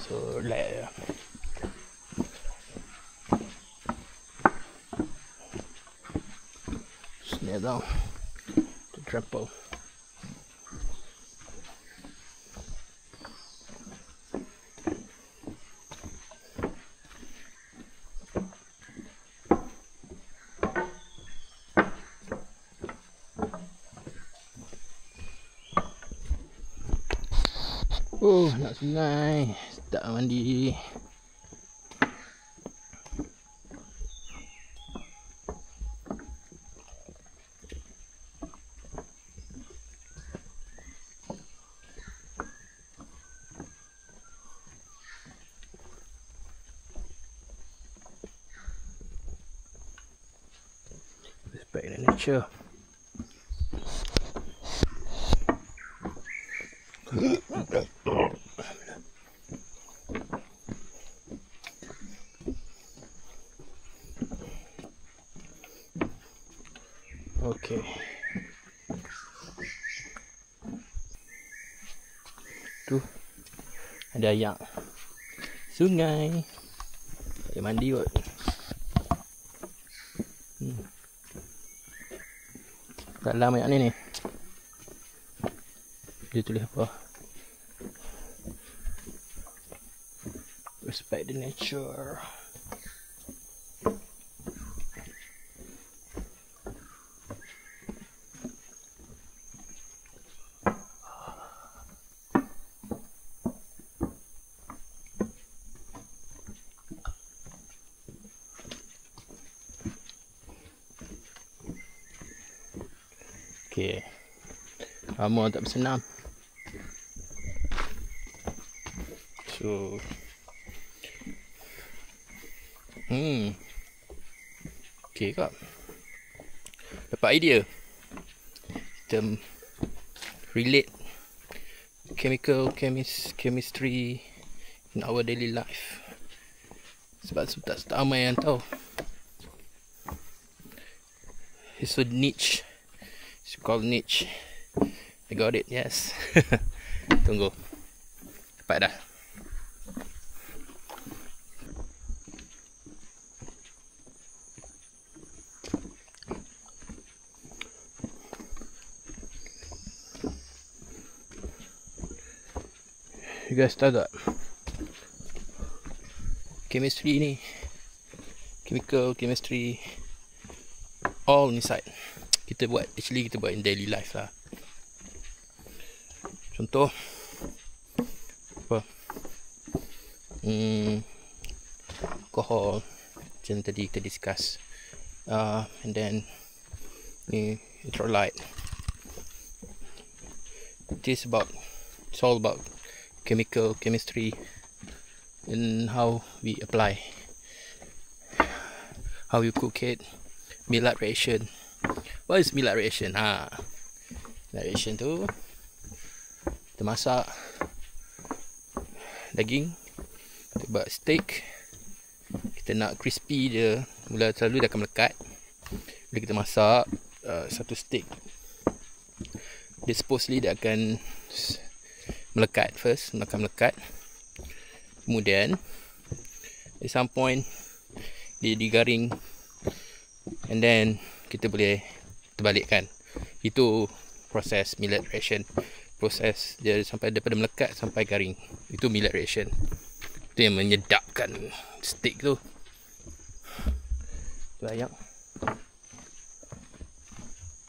So lay. Snare down to trample. Oh, nak sungai. Tak mandi. Respect the nature. Okay. Tu ada ayak sungai. Ada mandi kot. Dalam ayak ni. Dia tulis apa? Respect the nature. Okay. Lama tak bersenam. So okay kak. Dapat idea. Kita relate chemistry in our daily life. Sebab tak ramai yang tahu. It's so niche. It's called niche. I got it, yes. Tunggu. Dapat dah. You guys tahu tak? Chemistry ni, chemistry, all inside. Kita buat in daily life lah. Contoh apa? Alcohol, macam tadi kita discuss. And then ni electrolyte. It's all about chemistry and how we apply, how you cook it. Maillard reaction. What is Maillard reaction? Maillard reaction tu kita masak daging, kita buat steak, kita nak crispy dia, mula selalu dia akan melekat. Bila kita masak satu steak, dia supposedly dia akan melekat first, akan melekat. Kemudian at some point dia digaring, and then kita boleh terbalikkan. Itu proses millet ration. Proses dia sampai daripada melekat sampai garing. Itu millet ration. Itu yang menyedapkan steak tu. Tu ayam.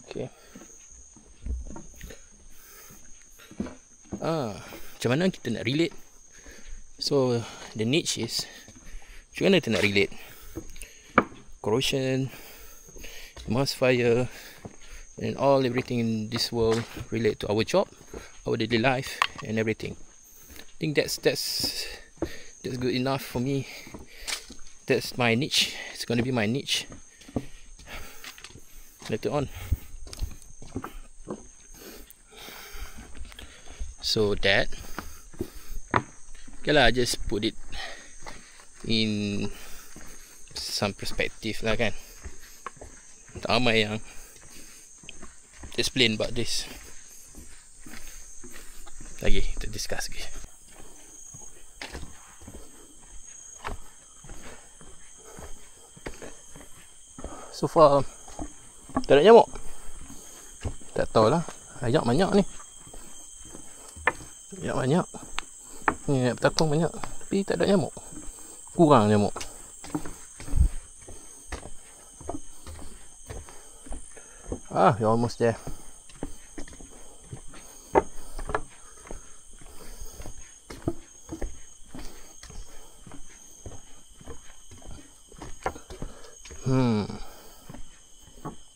Okay. Macam mana kita nak relate? So the niche is, macam mana kita nak relate? Corrosion, emulsifier, and everything in this world relate to our job, our daily life, and everything. I think that's good enough for me. That's my niche. It's going to be my niche later on. So that, okay lah, just put it in some perspective lah kan. Tak ramai yang explain about this. Lagi kita discuss lagi. So far tak ada nyamuk. Tak tahulah, ayam banyak ni. Ayam banyak. Ni nak bertakung banyak, tapi tak ada nyamuk. Kurang nyamuk. You're almost there.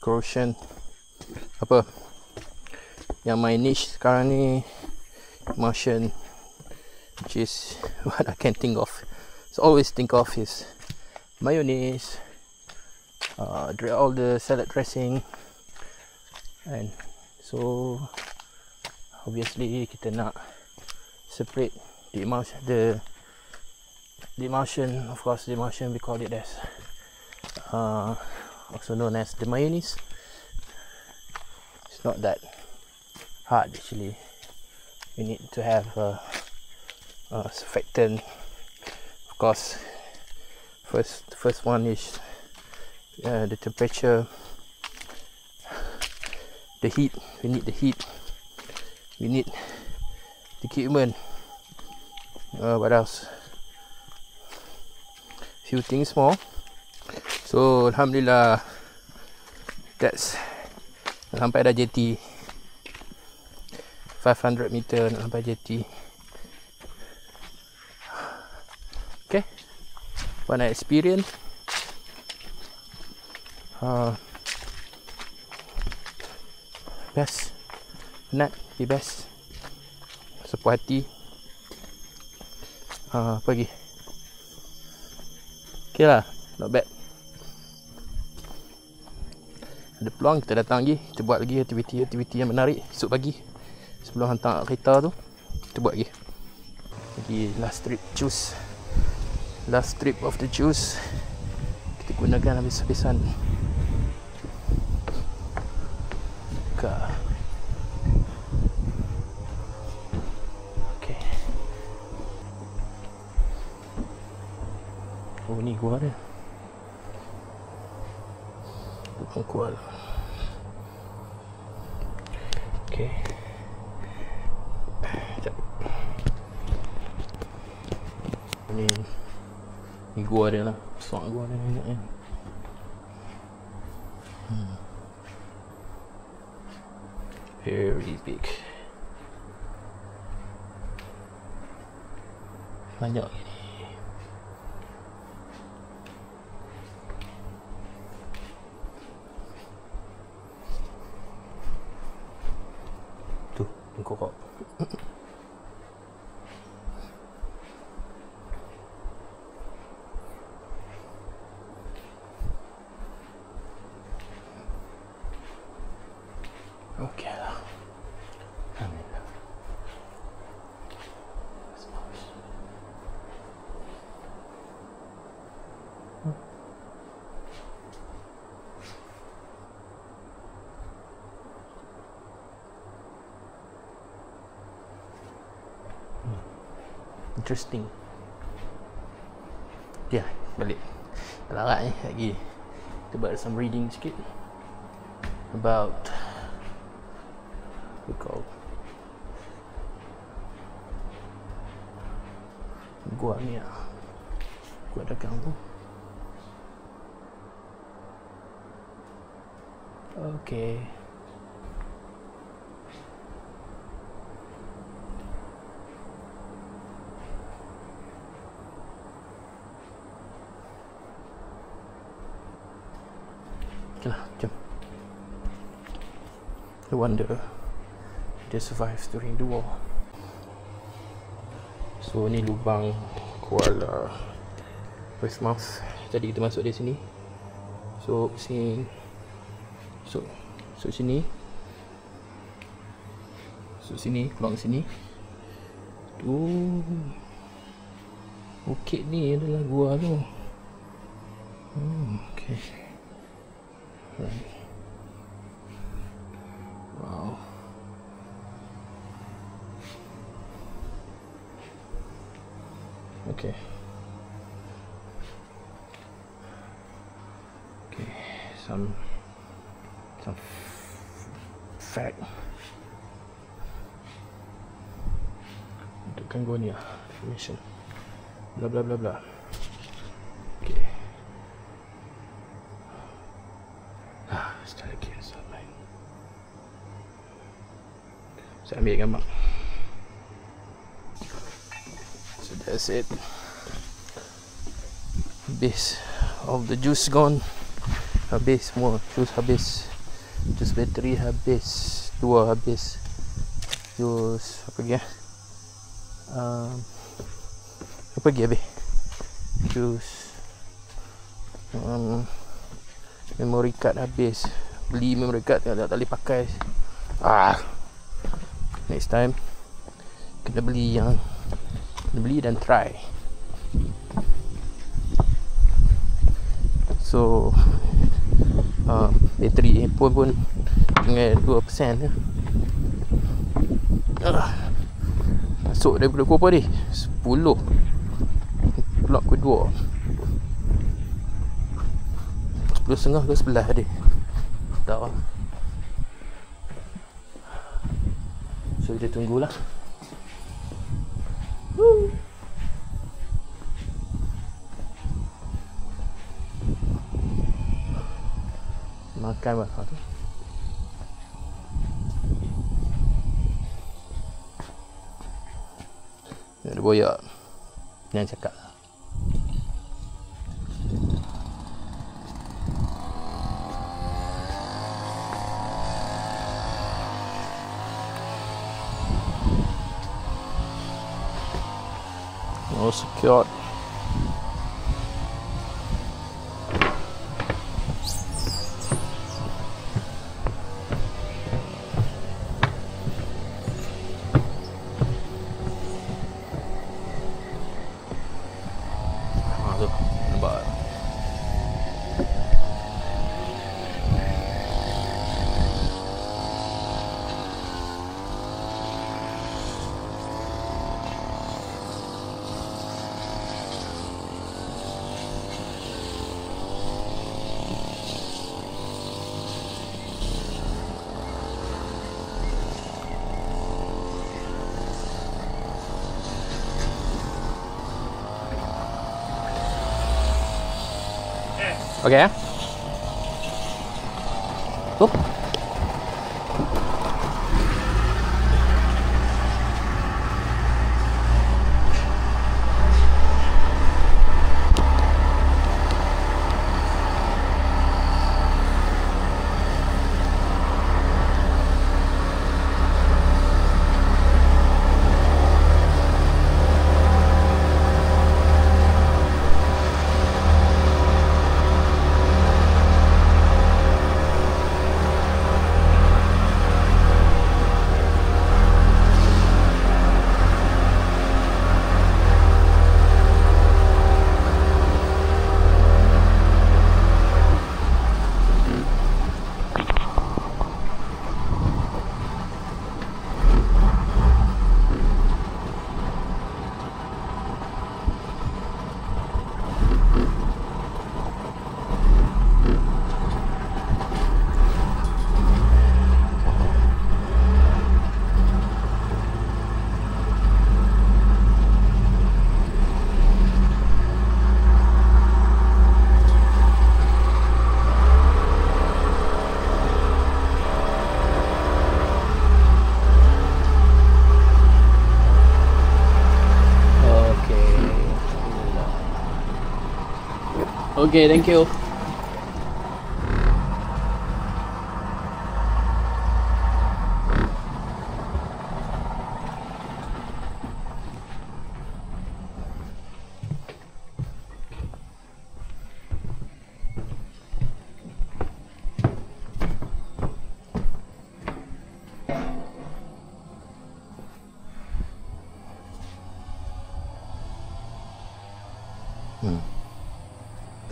Corrosion. Apa? Yang my niche sekarang ni, emulsion, which is what I can think of. So always think of is mayonnaise, all the salad dressing, and so obviously kita nak separate the emulsion. Of course, the emulsion we call it as also known as the mayonnaise. It's not that hard actually. We need to have a surfactant. Of course, first one is the temperature, the heat. We need the heat. We need the equipment. What else? Few things more. So alhamdulillah, that's sampai dah JT. 500 meter nak sampai JT. Okay, what I experience, best, penat, the best, sepuas hati. Apa lagi? Okay lah, not bad. Ada peluang kita datang lagi, kita buat lagi aktiviti yang menarik esok pagi sebelum hantar kereta tu. Kita buat lagi last trip of the juice. Kita gunakan habis-habisan. Okay. Oh, ni gua ada. Bukan kuat. Okay. Ni gua dia lah. Besar gua dia ni. Very big. Banyak ni. Tu, tengkok. Okay lah. Alhamdulillah. Interesting. Ya, balik. Larat ni lagi. Kita buat some reading sikit about Kau gua ni lah, gua dagang tu. Okay. Okay lah, jom. No wonder dia survive during the war. So ni lubang Kuala Portsmouth. Tadi kita masuk dari sini. So sini. So sini. So sini, keluar ke sini. Bukit ni adalah gua tu. Okay. Right. Wow. Okay. Okay. Some fact untukkan gua ni lah. Information. Bla bla bla bla. Okay. Sekali lagi sampai. Saya ambil gambar. So that's it. Base of the juice gone. Habis semua. Juice habis. Juice bateri habis. 2 habis. Juice apa lagi apa lagi habis? Juice memory card habis. Beli memory card tak boleh pakai. Next time kena beli dan try. So bateri handphone pun tinggal 2% je. Masuk daripada berapa ni? 10 pulak kedua 10.5 ke 11 tadi. Tak lah. So kita tunggulah. Makan apa tu? Ada boyak. Jangan cakap lah. All secured. Nampak. Okay. Oop. Okay, thank you.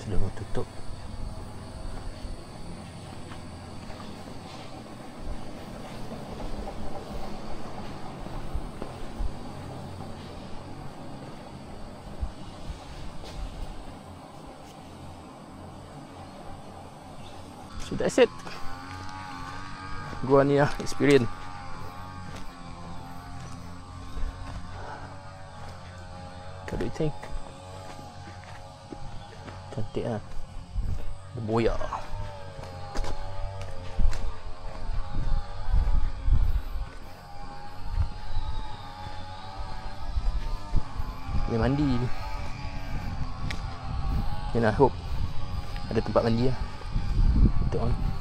Sudah mau tutup. So that's it. Gua Nia experience. What do you think? Cantik lah. Boya. Ni mandi ni. And I hope ada tempat mandi lah untuk orang.